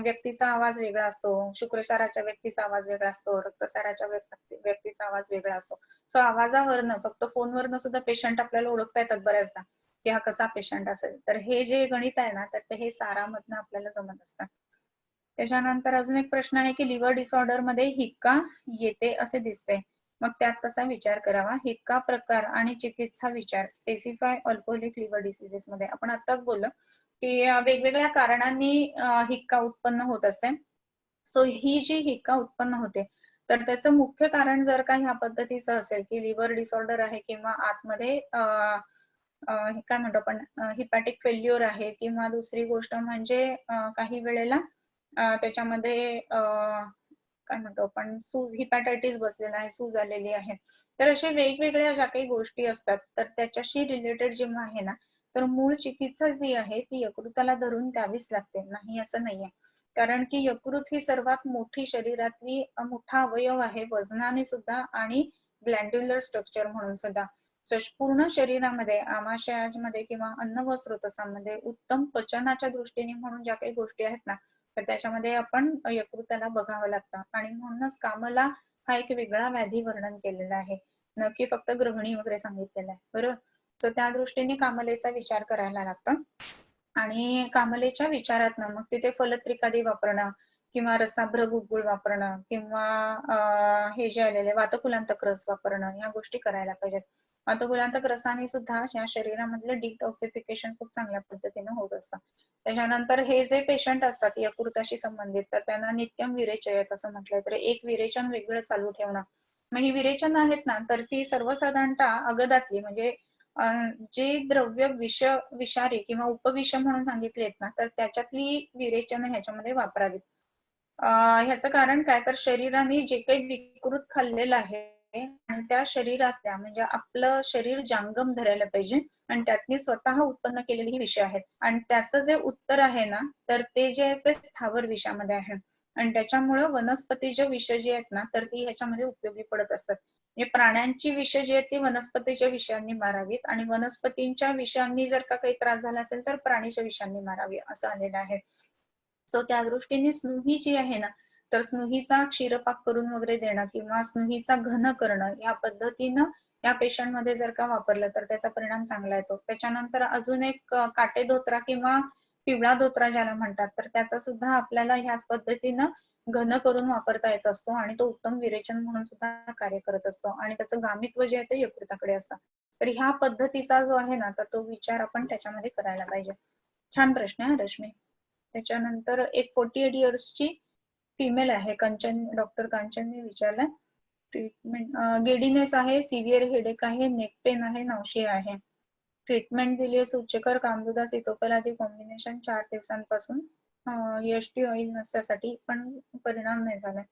व्यक्तीचा आवाज वेगळा असतो, शुक्रसाराच्या व्यक्तीचा आवाज वेगळा असतो, रक्तसाराच्या व्यक्तीचा आवाज वेगळा असतो. सो आवाजावरनं फक्त फोनवरनं सुद्धा पेशंट आपल्याला ओळखता येतात बऱ्याचदा की हा कसा पेशंट असेल. तर हे जे गणित आहे ना तर हे सारामधनं आपल्याला जमत असतं. त्याच्यानंतर अजून एक प्रश्न आहे की लिव्हर डिसऑर्डर मध्ये हिक्का येते असे दिसते. मग त्यात कसा विचार करावा. हिक्का प्रकार आणि चिकित्सा विचार स्पेसिफाय अल्कोहोलिक लिव्हर डिसीजेस मध्ये आपण आताच बोललो की वेगवेगळ्या कारणांनी हिक्का उत्पन्न होत असते. सो ही जी हिक्का उत्पन्न होते तर त्याचं मुख्य कारण जर का ह्या पद्धतीचं असेल की लिव्हर डिसऑर्डर आहे किंवा आतमध्ये काय म्हणतो आपण हिपॅटिक फेल्युअर आहे किंवा दुसरी गोष्ट म्हणजे काही वेळेला त्याच्यामध्ये काय म्हणतो आपण सूज हिपॅटायटिस बसलेला आहे, सूज आलेली आहे. तर अशा वेगवेगळ्या ज्या काही गोष्टी असतात तर त्याच्याशी रिलेटेड जेव्हा आहे ना तर मूळ चिकित्सा जी आहे ती यकृताला धरून द्यावीच लागते. नाही असं नाहीये. कारण की यकृत ही सर्वात मोठी शरीरातली मोठा अवयव आहे वजनाने सुद्धा आणि ग्लँड्युलर स्ट्रक्चर म्हणून सुद्धा. पूर्ण शरीरामध्ये आमाशयामध्ये किंवा अन्न व स्रोतसामध्ये उत्तम पचनाच्या दृष्टीने म्हणून ज्या काही गोष्टी आहेत ना, तर त्याच्यामध्ये आपण यकृताला बघावं लागतं. आणि म्हणूनच कामला हा एक वेगळा व्याधी वर्णन केलेला आहे, न की फक्त गृहिणी वगैरे सांगितलेला आहे, बरोबर. तर त्या दृष्टीने कामलेचा विचार करायला लागतं. आणि कामलेच्या विचारात ना मग तिथे फलत्रिकादी वापरणं किंवा रसाभ्र गुळगुळ वापरणं किंवा हे जे आलेले वातकुलांतक रस वापरणं, ह्या गोष्टी करायला पाहिजेत. वातकुलांतक रसाने सुद्धा या शरीरामधलं डिटॉक्सिफिकेशन खूप चांगल्या पद्धतीने होत असतं. त्याच्यानंतर हे जे पेशंट असतात यकृताशी संबंधित, तर त्यांना नित्यम विरेचयत असं म्हटलंय. तर एक विरेचन वेगळं चालू ठेवणं. मग ही विरेचन आहेत ना, तर ती सर्वसाधारणतः अगदातली म्हणजे जे द्रव्य विषारी किंवा उपविष म्हणून सांगितले आहेत ना, तर त्याच्यातली विरेचन ह्याच्यामध्ये वापरावीत. ह्याचं कारण काय, तर शरीराने जे काही विकृत खाल्लेलं आहे आणि त्या शरीरातल्या म्हणजे आपलं शरीर जांगम धरायला पाहिजे आणि त्यातनी स्वतः उत्पन्न केलेली ही विष आहेत आणि त्याचं जे उत्तर आहे ना, तर ते जे आहे ते स्थावर विषामध्ये आहे आणि त्याच्यामुळे वनस्पतीचे विष जे आहेत ना, तर ती ह्याच्यामध्ये उपयोगी पडत असतात. म्हणजे प्राण्यांची विष जी आहेत ती वनस्पतीच्या विषांनी मारावीत आणि वनस्पतींच्या विषांनी जर का काही त्रास झाला असेल तर प्राणीच्या विषांनी मारावी असं आलेलं आहे. सो त्या दृष्टीने स्नुही जी आहे ना, तर स्नुहीचा क्षीरपाक करून वगैरे देणं किंवा स्नुहीचा घन करणं या पद्धतीनं या पेशंट मध्ये जर का वापरलं तर त्याचा परिणाम चांगला येतो. त्याच्यानंतर अजून एक काटे धोत्रा किंवा पिवळा धोत्रा ज्याला म्हणतात, तर त्याचा सुद्धा आपल्याला ह्याच पद्धतीनं घन करून वापरता येत असतो आणि तो उत्तम विरेचन म्हणून सुद्धा कार्य करत असतो आणि त्याचं गामित्व जे आहे ते यकृताकडे असतं. तर ह्या पद्धतीचा जो आहे ना, तर तो विचार आपण त्याच्यामध्ये करायला पाहिजे. छान प्रश्न आहे रश्मी. त्याच्यानंतर एक 48 इयर्सची फिमेल आहे, डॉक्टर कांचनने विचारलं. ट्रीटमेंट गेडीनेस आहे, सिव्हिअर हेडेक आहे, नेक पेन आहे, नॉशिया आहे. ट्रीटमेंट दिली आहे सूचकर कामदुदा सितोपलादी कॉम्बिनेशन 4 दिवसांपासून. EST ऑइल नसण्यासाठी पण परिणाम नाही झालाय.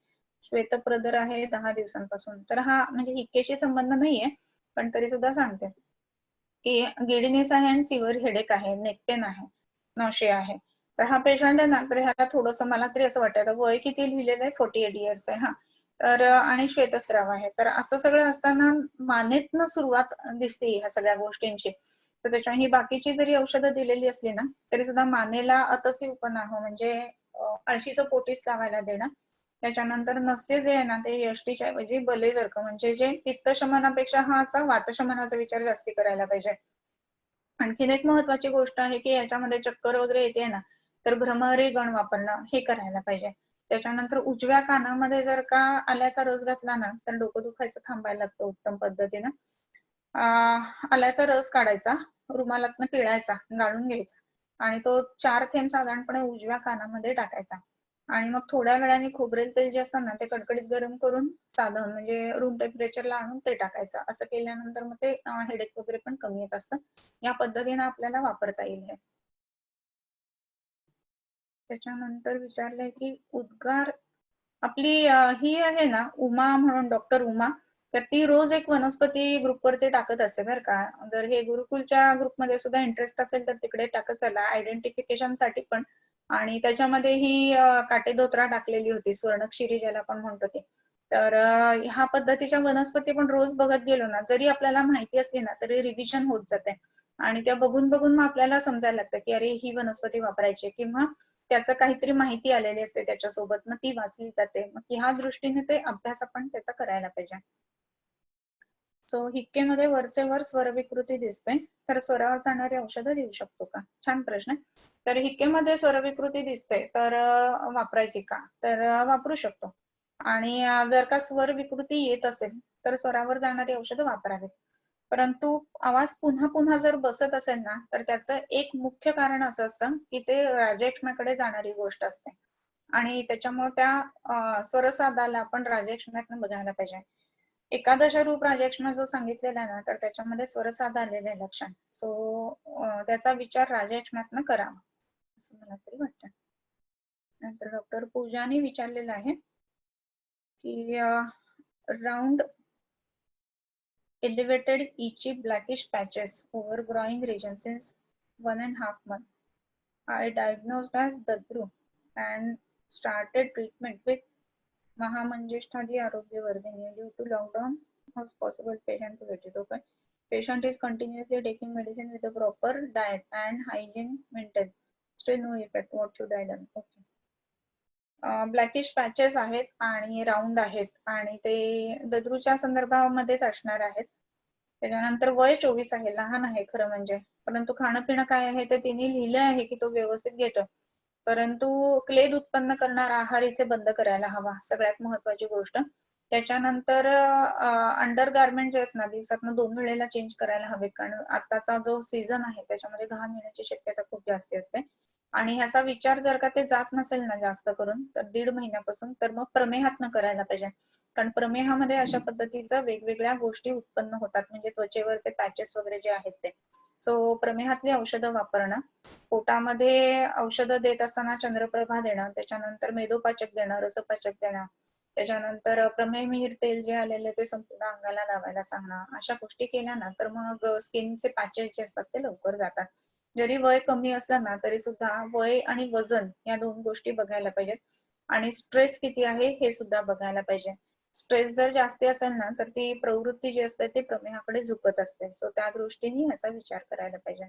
श्वेतप्रदर आहे 10 दिवसांपासून. तर हा म्हणजे हिक्केशी संबंध नाहीये, पण तरी सुद्धा सांगते की गेडीनेस आहे आणि सिव्हिअर हेडेक आहे, नेक पेन आहे, नॉशिया आहे. तर हा पेशंट आहे ना, तर ह्याला थोडंसं मला तरी असं वाटतं वय किती लिहिलेलं आहे, 48 इयर्स आहे हा. तर आणि श्वेतस्राव आहे. तर असं सगळं असताना मानेतनं सुरुवात दिसते ह्या सगळ्या गोष्टींची. तर त्याच्यामुळे ही बाकीची जरी औषधं दिलेली असली ना, तरी सुद्धा मानेला अतसी उपनाह म्हणजे अळशीचं पोटीस लावायला देणं. त्याच्यानंतर नस्य जे आहे ना, ते यष्टीच्या ऐवजी बलेजर्क म्हणजे जे पित्तशमनापेक्षा हाचा वातशमनाचा विचार जास्ती करायला पाहिजे. आणखीन एक महत्वाची गोष्ट आहे की याच्यामध्ये चक्कर वगैरे येते ना, तर भ्रमरी गण वापरणं हे करायला पाहिजे. त्याच्यानंतर उजव्या कानामध्ये जर का आल्याचा रस घातला ना, तर डोकं दुखायचं थांबायला लागतं उत्तम पद्धतीनं. आल्याचा रस काढायचा, रुमालातनं पिळायचा, गाळून घ्यायचा आणि तो 4 थेंब साधारणपणे उजव्या कानामध्ये टाकायचा आणि मग थोड्या वेळाने खोबरेल तेल जे असतं ना, ते कडकडीत गरम करून साधं म्हणजे रूम टेम्परेचरला आणून ते टाकायचं. असं केल्यानंतर मग ते हेडेक वगैरे पण कमी येत असतं. या पद्धतीने आपल्याला वापरता येईल हे. त्याच्यानंतर विचारलंय की उद्गार आपली ही आहे ना उमा म्हणून, डॉक्टर उमा, तर ती रोज एक वनस्पती ग्रुपवरती टाकत असते बरं का. जर हे गुरुकुलच्या ग्रुपमध्ये सुद्धा इंटरेस्ट असेल तर तिकडे टाकत चला, आयडेंटिफिकेशन साठी पण. आणि त्याच्यामध्ये ही काटेदोत्रा टाकलेली होती, स्वर्णक्षिरी ज्याला आपण म्हणतो ते. तर ह्या पद्धतीच्या वनस्पती पण रोज बघत गेलो ना, जरी आपल्याला माहिती असली ना, तरी रिव्हिजन होत जाते आणि त्या बघून बघून मग आपल्याला समजायला लागतं की अरे ही वनस्पती वापरायची किंवा त्याचं काहीतरी माहिती आलेली असते त्याच्यासोबत, मग ती वाचली जाते. मग ह्या दृष्टीने ते अभ्यास आपण त्याचा करायला पाहिजे. सो हिक्केमध्ये वरचे वर स्वरविकृती दिसते, तर स्वरावर जाणारी औषधं देऊ शकतो का? छान प्रश्न. तर हिक्केमध्ये स्वरविकृती दिसते तर वापरायची का? तर वापरू शकतो. आणि जर का स्वर विकृती येत असेल तर स्वरावर जाणारी औषधं वापरावीत. परंतु आवाज पुन्हा पुन्हा जर बसत असेल ना, तर त्याचं एक मुख्य कारण असं असतं की ते राजयक्ष्माकडे जाणारी गोष्ट असते आणि त्याच्यामुळे त्या स्वरसादाला आपण राजयक्ष्म्यातनं बघायला पाहिजे. एकादश रूप राजयक्ष्मा जो सांगितलेला आहे ना, तर त्याच्यामध्ये स्वरसाद आलेले आहे लक्षण. सो त्याचा विचार राजयक्ष्म्यातनं करावा असं मला तरी वाटतं. नंतर डॉक्टर पूजाने विचारलेलं आहे की round elevated itchy blackish patches over growing region since 1.5 months. I diagnosed as Dadru and started treatment with Mahamanjeshtadi Arogya Vardhini. Due to lockdown, was possible patient to get it. Okay. Patient is continuously taking medicine with a proper diet and hygiene maintained. Still no effect. What should I do? Okay. Blackish patches आहेत आणि round आहेत आणि ते दद्रूच्या संदर्भामध्येच असणार आहेत. त्याच्यानंतर वय 24 आहे, लहान आहे खरं म्हणजे, परंतु खाणं पिणं काय आहे ते तिने लिहिलं आहे की तो व्यवस्थित घेतो, परंतु क्लेद उत्पन्न करणारा आहार इथे बंद करायला हवा, सगळ्यात महत्वाची गोष्ट. त्याच्यानंतर अंडर गार्मेंट जे आहेत ना, दिवसातनं 2 वेळेला चेंज करायला हवेत, कारण आताचा जो सीझन आहे त्याच्यामध्ये घाम येण्याची शक्यता खूप जास्त असते. आणि ह्याचा विचार जर का ते जात नसेल ना जास्त करून तर 1.5 महिन्यापासून, तर मग प्रमेहातनं करायला पाहिजे. कारण प्रमेहामध्ये अशा पद्धतीच्या वेगवेगळ्या गोष्टी उत्पन्न होतात, म्हणजे त्वचेवरचे पॅचेस वगैरे जे आहेत ते. सो प्रमेहातली औषधं वापरणं, पोटामध्ये औषधं देत असताना चंद्रप्रभा देणं, त्याच्यानंतर मेदोपाचक देणं, रसपाचक देणं, त्याच्यानंतर प्रमेहमीर तेल जे आलेलं ते संपूर्ण अंगाला लावायला सांगणं, अशा गोष्टी केल्या ना तर मग स्किनचे पॅचेस जे असतात ते लवकर जातात. जरी वय कमी असलं ना तरी सुद्धा वय आणि वजन या 2 गोष्टी बघायला पाहिजेत, आणि स्ट्रेस किती आहे हे सुद्धा बघायला पाहिजे. स्ट्रेस जर जास्त असेल ना तर ती प्रवृत्ती जी असते ती प्रमेहाकडे झुकत असते. सो त्या दृष्टीने याचा विचार करायला पाहिजे.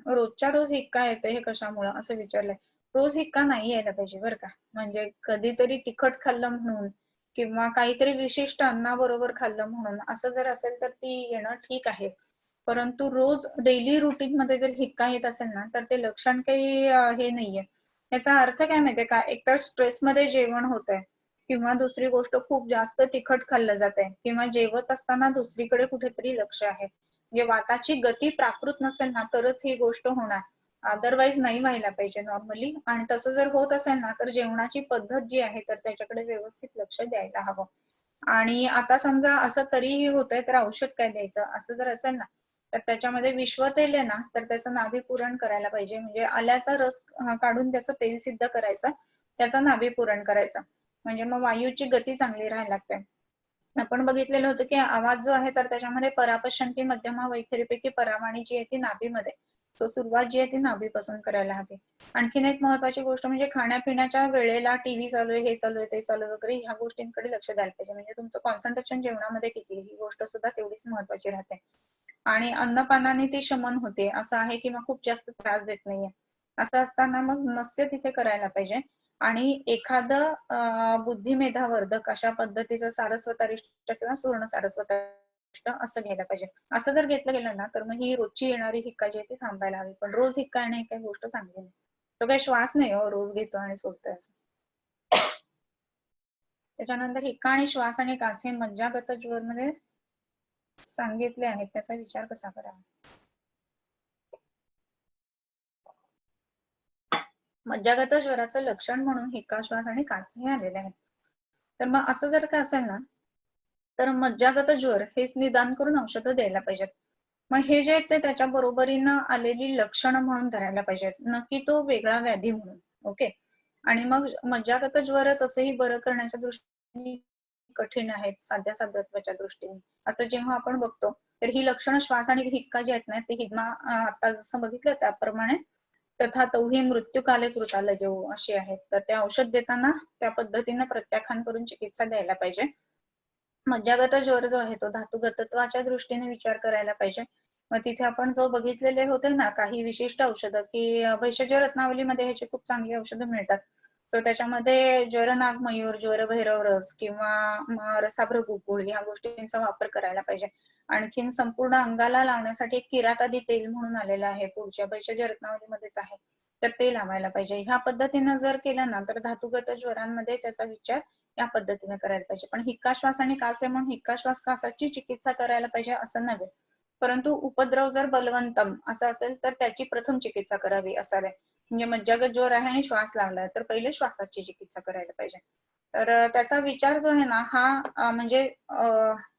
रोजच्या रोज हिक्का येते हे कशामुळे असं विचारलंय. रोज हिक्का नाही यायला पाहिजे बरं का, म्हणजे कधीतरी तिखट खाल्लं म्हणून किंवा काहीतरी विशिष्ट अन्नाबरोबर खाल्लं म्हणून असं जर असेल तर ती येणं ठीक आहे, परंतु रोज डेली रुटीन मध्ये जर हिक्का येत असेल ना तर ते लक्षण काही हे नाहीये. याचा अर्थ काय माहितीये का, एकतर स्ट्रेस मध्ये जेवण होत आहे, किंवा दुसरी गोष्ट खूप जास्त तिखट खाल्लं जात आहे, किंवा जेवत असताना दुसरीकडे कुठेतरी लक्ष आहे. म्हणजे वाताची गती प्राकृत नसेल ना तरच ही गोष्ट होणार, अदरवाईज नाही व्हायला पाहिजे नॉर्मली. आणि तसं जर होत असेल ना तर जेवणाची पद्धत जी आहे तर त्याच्याकडे व्यवस्थित लक्ष द्यायला हवं. आणि आता समजा असं तरीही होतंय तर औषध काय द्यायचं असं जर असेल ना तर त्याच्यामध्ये विश्व तेल आहे ना तर त्याचं नाभीपुरण करायला पाहिजे, म्हणजे आल्याचा रस काढून त्याचं तेल सिद्ध करायचं, त्याचं नाभीपुरण करायचं, म्हणजे मग वायूची गती चांगली राहायला लागते. आपण बघितलेलं होतं की आवाज जो आहे तर त्याच्यामध्ये परापश्यंती मध्यमा वैखरीपैकी परावाणी जी आहे ती नाभीमध्ये, तो सुरुवात जी आहे ती नाभीपासून करायला हवी. आणखीन एक महत्वाची गोष्ट म्हणजे खाण्यापिण्याच्या वेळेला टीव्ही चालू आहे, हे चालू आहे, ते चालू आहे वगैरे ह्या गोष्टींकडे लक्ष द्यायला पाहिजे, म्हणजे तुमचं कॉन्सन्ट्रेशन जेवणामध्ये किती ही गोष्ट सुद्धा तेवढीच महत्वाची राहते. आणि अन्नपानाने ती शमन होते असं आहे, किंवा खूप जास्त त्रास देत नाहीये असं असताना मग नस्य तिथे करायला पाहिजे. आणि एखादं बुद्धिमेधावर्धक अशा पद्धतीचं सारस्वतारिष्ट किंवा सुवर्ण सारस्वतारिष्ट असं घ्यायला पाहिजे. असं जर घेतलं गेलं ना तर मग ही रोजची येणारी हिक्का जी आहे ती थांबायला हवी, पण रोज हिक्का येणं ही काही गोष्ट चांगली नाही. तो काही श्वास नाही हो, रोज घेतो आणि सोडतोय असं. त्याच्यानंतर हिक्का आणि श्वास आणि कास हे मज्जागत ज्वर मध्ये सांगितले आहेत, त्याचा विचार कसा करावा. मज्जागत ज्वराचं लक्षण म्हणून हिक्का, श्वास आणि कास हे आलेले आहेत. तर मग असं जर का असेल ना तर मज्जागत ज्वर हेच निदान करून औषधं द्यायला पाहिजेत. मग हे जे ते त्याच्या बरोबरीनं आलेली लक्षणं म्हणून धरायला पाहिजेत, न की तो वेगळा व्याधी म्हणून. ओके. आणि मग मज्जागत ज्वर तसेही बरं करण्याच्या दृष्टीने कठीण आहेत, साध्या साध्यत्वाच्या दृष्टीने असं जेव्हा आपण बघतो तर ही लक्षणं श्वास आणि हिक्का जी आहेत ना ते हिदमा आता जसं बघितलं त्याप्रमाणे तथा तौही मृत्यूकाले कृताला जेऊ अशी आहेत, तर ते औषध देताना त्या पद्धतीनं प्रत्याख्यान करून चिकित्सा द्यायला पाहिजे. मज्जागत ज्वर जो आहे तो धातुगतत्वाच्या दृष्टीने विचार करायला पाहिजे. मग तिथे आपण जो बघितलेले होते ना काही विशिष्ट औषधं की भैषज रत्नावलीमध्ये ह्याची खूप चांगली औषधं मिळतात, तर त्याच्यामध्ये ज्वरनाग मयूर, ज्वर भैरव रस किंवा रसाभ्र गुकुळ ह्या गोष्टींचा वापर करायला पाहिजे. आणखीन संपूर्ण अंगाला लावण्यासाठी एक किरातादी तेल म्हणून आलेलं आहे, पुढच्या भैषज रत्नावलीमध्येच आहे, तर ते लावायला पाहिजे. ह्या पद्धतीनं जर केलं ना तर धातुगत ज्वरांमध्ये त्याचा विचार या पद्धतीने करायला पाहिजे. पण हिक्का श्वास आणि कास आहे म्हणून हिक्का श्वास कासाची चिकित्सा करायला पाहिजे असं नव्हे, परंतु उपद्रव जर बलवंतम असं असेल तर त्याची प्रथम चिकित्सा करावी असावे. म्हणजे मज्जागत ज्वर आहे आणि श्वास लावलाय तर पहिले श्वासाची चिकित्सा करायला पाहिजे. तर त्याचा विचार जो आहे ना हा म्हणजे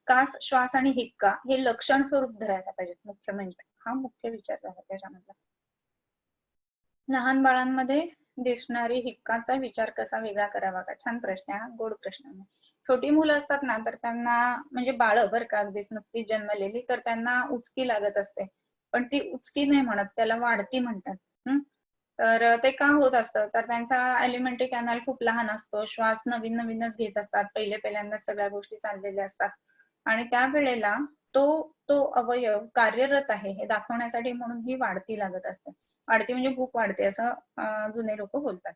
कास, श्वास आणि हिक्का हे लक्षण स्वरूप धरायला पाहिजे, मुख्य म्हणजे हा मुख्य विचार झाला त्याच्यामधला. लहान बाळांमध्ये दिसणारी हिक्काचा विचार कसा वेगळा करावा का, छान प्रश्न आहे हा, गोड प्रश्न आहे. छोटी मुलं असतात ना तर त्यांना म्हणजे बाळ बरं का अगदीच नुकतीच जन्मलेली तर त्यांना उचकी लागत असते, पण ती उचकी नाही म्हणत त्याला वाढती म्हणतात. तर ते का होत असतं तर त्यांचा एलिमेंटरी कॅनल खूप लहान असतो, श्वास नवीन नवीनच घेत असतात, पहिल्यांदा सगळ्या गोष्टी चाललेल्या असतात, आणि त्यावेळेला तो तो अवयव कार्यरत आहे हे दाखवण्यासाठी म्हणून ही वाढती लागत असते. वाढती म्हणजे भूक वाढते असं जुने लोक बोलतात.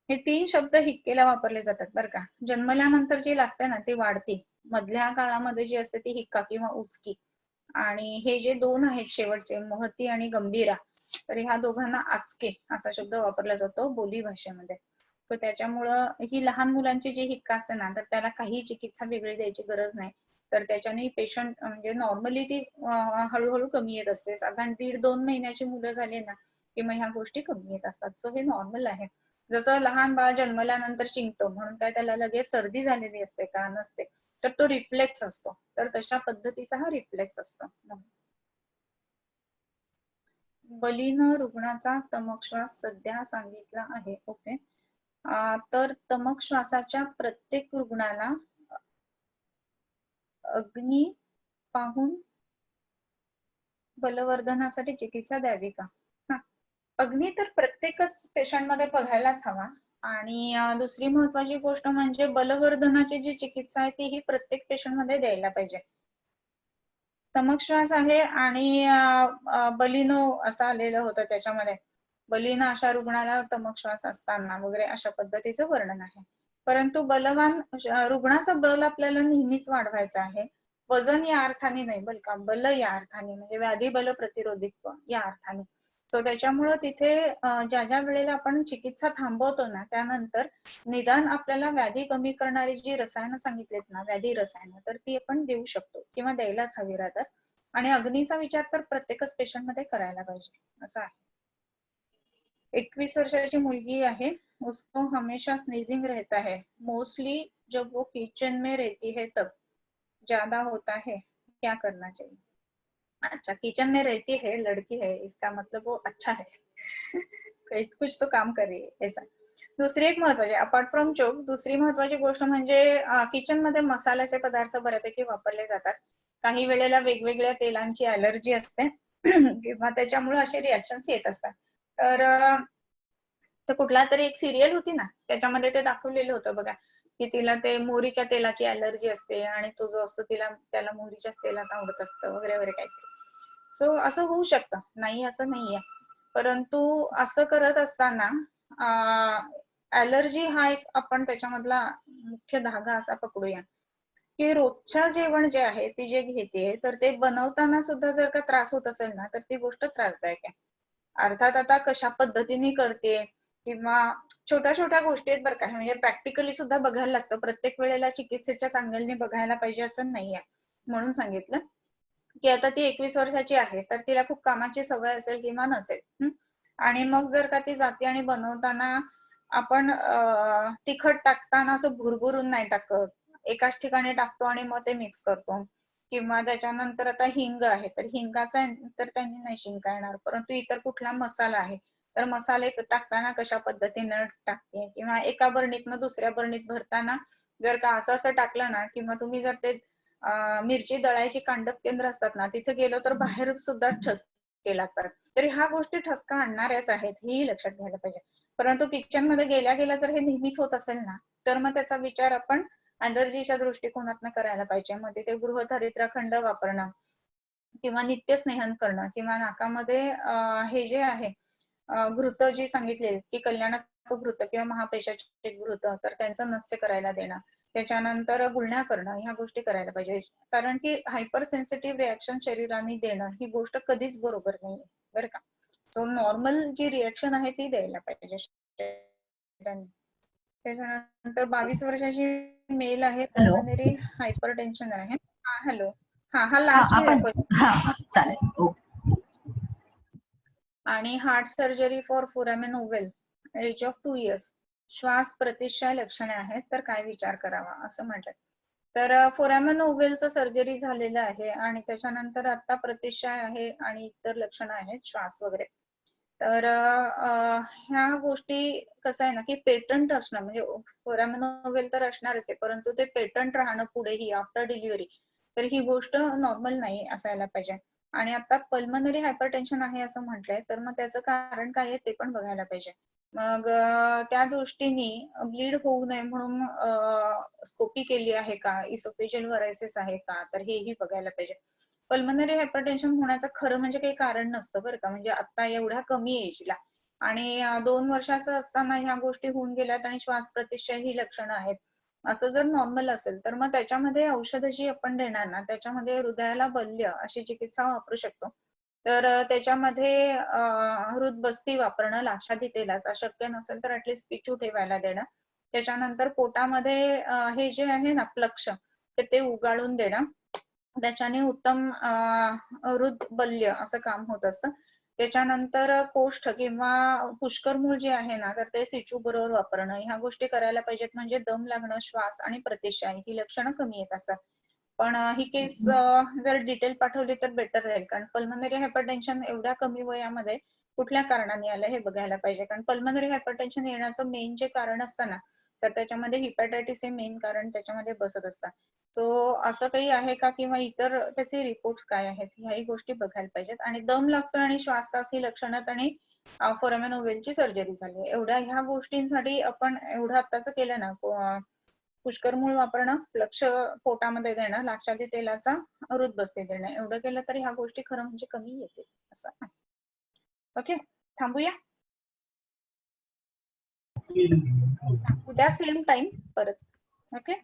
हे 3 शब्द हिक्केला वापरले जातात बरं का. जन्मल्यानंतर जी लागते ना ती वाढती, मधल्या काळामध्ये जी असते ती हिक्का किंवा उचकी, आणि हे जे 2 आहेत शेवटचे महती आणि गंभीरा, तर ह्या दोघांना आचके असा शब्द वापरला जातो बोली भाषेमध्ये. तर त्याच्यामुळं ही लहान मुलांची जी हिक्का असते ना तर त्याला काही चिकित्सा वेगळी द्यायची गरज नाही. तर त्याच्याने पेशंट म्हणजे नॉर्मली ती हळूहळू कमी येत असते. साधारण 1.5-2 महिन्याची मुलं झाली ना की मग ह्या गोष्टी कमी येत असतात. सो हे नॉर्मल आहे. जसं लहान बाळ जन्मल्यानंतर शिंकतो म्हणून काय त्याला लगेच सर्दी झालेली असते का? नसते. तर तो रिफ्लेक्स असतो. तर तशा पद्धतीचा हा रिफ्लेक्स असतो. बलीन रुग्णाचा तमक श्वास सध्या सांगितला आहे. ओके. तर तमक श्वासाच्या प्रत्येक रुग्णाला अग्नी पाहून बलवर्धनासाठी चिकित्सा द्यावी का? अग्नी तर प्रत्येकच पेशंट मध्ये बघायलाच हवा. आणि दुसरी महत्वाची गोष्ट म्हणजे बलवर्धनाची जी चिकित्सा आहे ती ही प्रत्येक पेशंट मध्ये द्यायला पाहिजे. तमक श्वास आहे आणि बलिनो असं आलेलं होतं त्याच्यामध्ये. बलीन अशा रुग्णाला तमक श्वास असताना वगैरे अशा पद्धतीचं वर्णन आहे. परंतु बलवान रुग्णाचं बल आपल्याला नेहमीच वाढवायचं आहे. वजन या अर्थाने नाही बरं का, बल या अर्थाने म्हणजे व्याधी बल प्रतिरोधकत्व या अर्थाने. सो त्याच्यामुळं तिथे ज्या ज्या वेळेला आपण चिकित्सा थांबवतो ना त्यानंतर निदान आपल्याला व्याधी कमी करणारी जी रसायनं सांगितलीत ना व्याधी रसायनं तर ती आपण देऊ शकतो किंवा द्यायलाच हवी राहतात. आणि अग्नीचा विचार तर प्रत्येकच पेशंट मध्ये करायला पाहिजे असं आहे. 21 वर्षाची मुलगी है, उसको हमेशा स्नीजिंग रहता है, मोस्टली जब वो किचन में रहती है तब ज्यादा होता है, क्या करना चाहिए? अच्छा, किचन में रहती है, लड़की है, इसका मतलब वो अच्छा है. कुछ तो काम कर रही है ऐसा. दुसरी एक महत्वाची, अपार्ट फ्रॉम जोक, दुसरी महत्वाची गोष्ट म्हणजे किचन मध्ये मसाल्याचे पदार्थ बऱ्यापैकी वापरले जातात. काही वेळेला वेगवेगळ्या तेलांची ॲलर्जी असते किंवा त्याच्यामुळे असे रिॲक्शन्स येत असतात. तर कुठला तरी एक सिरियल होती ना त्याच्यामध्ये ते दाखवलेलं होतं बघा की तिला ते मोहरीच्या तेलाची ॲलर्जी असते आणि तो जो असतो त्याला मोहरीच्याच तेलात आवडत असतं वगैरे वगैरे काहीतरी. सो असं होऊ शकतं, नाही असं नाहीये. परंतु असं करत असताना ॲलर्जी हा एक आपण त्याच्यामधला मुख्य धागा असा पकडूया की रोजचं जेवण जे आहे ती जे घेते तर ते बनवताना सुद्धा जर का त्रास होत असेल ना तर ती गोष्ट त्रासदायक आहे. अर्थात आता कशा पद्धतीने करते किंवा छोट्या छोट्या गोष्टी आहेत बरं का, म्हणजे प्रॅक्टिकली सुद्धा बघायला लागतं. प्रत्येक वेळेला चिकित्सेच्या अँगलने बघायला पाहिजे असं नाहीये. म्हणून सांगितलं की आता ती 21 वर्षाची आहे तर तिला खूप कामाची सवय असेल किंवा नसेल. आणि मग जर का ती जाते आणि बनवताना आपण तिखट टाकताना असं भुरभुरून नाही टाकत, एकाच ठिकाणी टाकतो आणि मग ते मिक्स करतो. किंवा त्याच्यानंतर आता हिंग आहे तर हिंगाचा तर त्यांनी नाही शिंका येणार, परंतु इतर कुठला मसाला आहे तर मसाले टाकताना कशा पद्धतीने टाकते किंवा एका बरणीतनं दुसऱ्या बरणीत भरताना जर का असं असं टाकलं ना किंवा तुम्ही जर ते मिरची दळायची कांडप केंद्र असतात ना तिथे गेलो तर बाहेर सुद्धा ठसके लागतात. तर ह्या गोष्टी ठसका आणणाऱ्याच आहेत हेही लक्षात घ्यायला पाहिजे. परंतु किचन मध्ये गेल्या गेल्या जर हे नेहमीच होत असेल ना तर मग त्याचा विचार आपण ॲलर्जीच्या दृष्टिकोनातून करायला पाहिजे. मध्ये ते गृहहरितखंड वापरणं किंवा नित्यस्नेहन करणं किंवा नाकामध्ये हे जे आहे घृत जी सांगितले की कल्याणक घृत किंवा महापेशाचे घृत तर त्यांचं नस्य करायला देणं, त्याच्यानंतर गुळण्या करणं ह्या गोष्टी करायला पाहिजे. कारण की हायपर सेन्सिटिव्ह रिॲक्शन शरीराने देणं ही गोष्ट कधीच बरोबर नाही बरं का. सो नॉर्मल जी रिॲक्शन आहे ती द्यायला पाहिजे. त्याच्यानंतर 22 वर्षाची मेल आहे, हॅलो, पल्मनरी हायपरटेन्शन आहे. हॅलो, हा लास्ट आपण चालेल. ओके. आणि heart surgery for foramen ovale age of 2 years, श्वास प्रतिशय लक्षणे आहेत तर काय विचार करावा असं म्हटलं. तर फोरामेन ओव्हलचं सर्जरी झालेलं आहे आणि त्याच्यानंतर आता प्रतिशय आहे आणि इतर लक्षणं आहेत श्वास वगैरे. तर ह्या गोष्टी कसं आहे ना की पेटंट असणं म्हणजे फोरामेन ओव्हल तर असणारच आहे परंतु ते पेटंट राहणं पुढेही आफ्टर डिलिव्हरी तर ही गोष्ट नॉर्मल नाही असायला पाहिजे. आणि आता पल्मनरी हायपरटेन्शन आहे असं म्हटलंय तर मग त्याचं कारण काय आहे ते पण बघायला पाहिजे. मग त्या दृष्टीने ब्लीड होऊ नये म्हणून स्कोपी केली आहे का, इसोफेजियल व्हरायसिस आहे का, तर हेही बघायला पाहिजे. पल्मनरी हायपरटेन्शन होण्याचं खरं म्हणजे काही कारण नसतं बरं का, म्हणजे आता एवढ्या कमी एजला आणि 2 वर्षाचं असताना ह्या गोष्टी होऊन गेल्यात आणि श्वास प्रश्वासाची ही लक्षणं आहेत, असं जर नॉर्मल असेल तर मग त्याच्यामध्ये औषधं जी आपण देणार ना, त्याच्यामध्ये हृदयाला बल्य अशी चिकित्सा वापरू शकतो. तर त्याच्यामध्ये हृदबस्ती वापरणं, लाक्षादी तेलाचा, शक्य नसेल तर ऍटलीस्ट पिचू ठेवायला देणं. त्याच्यानंतर पोटामध्ये हे जे आहे ना प्लक्ष, ते उगाळून देणं. त्याच्याने उत्तम हृदबल्य असं काम होत असतं. त्याच्यानंतर कोष्ठ किंवा पुष्करमूळ जे आहे ना, तर ते सिचू बरोबर वापरणं, ह्या गोष्टी करायला पाहिजेत. म्हणजे दम लागणं, श्वास आणि प्रतिशाही ही लक्षणं कमी येत असतात. पण ही केस जर डिटेल पाठवली तर बेटर राहील, कारण पल्मनरी हायपरटेन्शन एवढ्या कमी वयामध्ये कुठल्या कारणाने आलं हे बघायला पाहिजे. कारण पल्मनरी हायपरटेन्शन येण्याचं मेन जे कारण असतं ना, तर त्याच्यामध्ये हिपॅटायटिस हे मेन कारण त्याच्यामध्ये बसत असतात. सो असं काही आहे का किंवा इतर त्याचे रिपोर्ट्स काय आहेत, ह्याही गोष्टी बघायला पाहिजेत. आणि दम लागतो आणि श्वासकास ही लक्षणात आणि फोरामेन ओव्हलची सर्जरी झाली, एवढ्या ह्या गोष्टींसाठी आपण एवढं आत्ताच केलं ना, पुष्करमूळ वापरणं, लक्ष पोटामध्ये देणं, लाक्षादी तेलाचा हृदबस्ती देणं, एवढं केलं तरी ह्या गोष्टी खरं म्हणजे कमी येतील असं. ओके, थांबूया. उद्या सेम टाइम परत. ओके.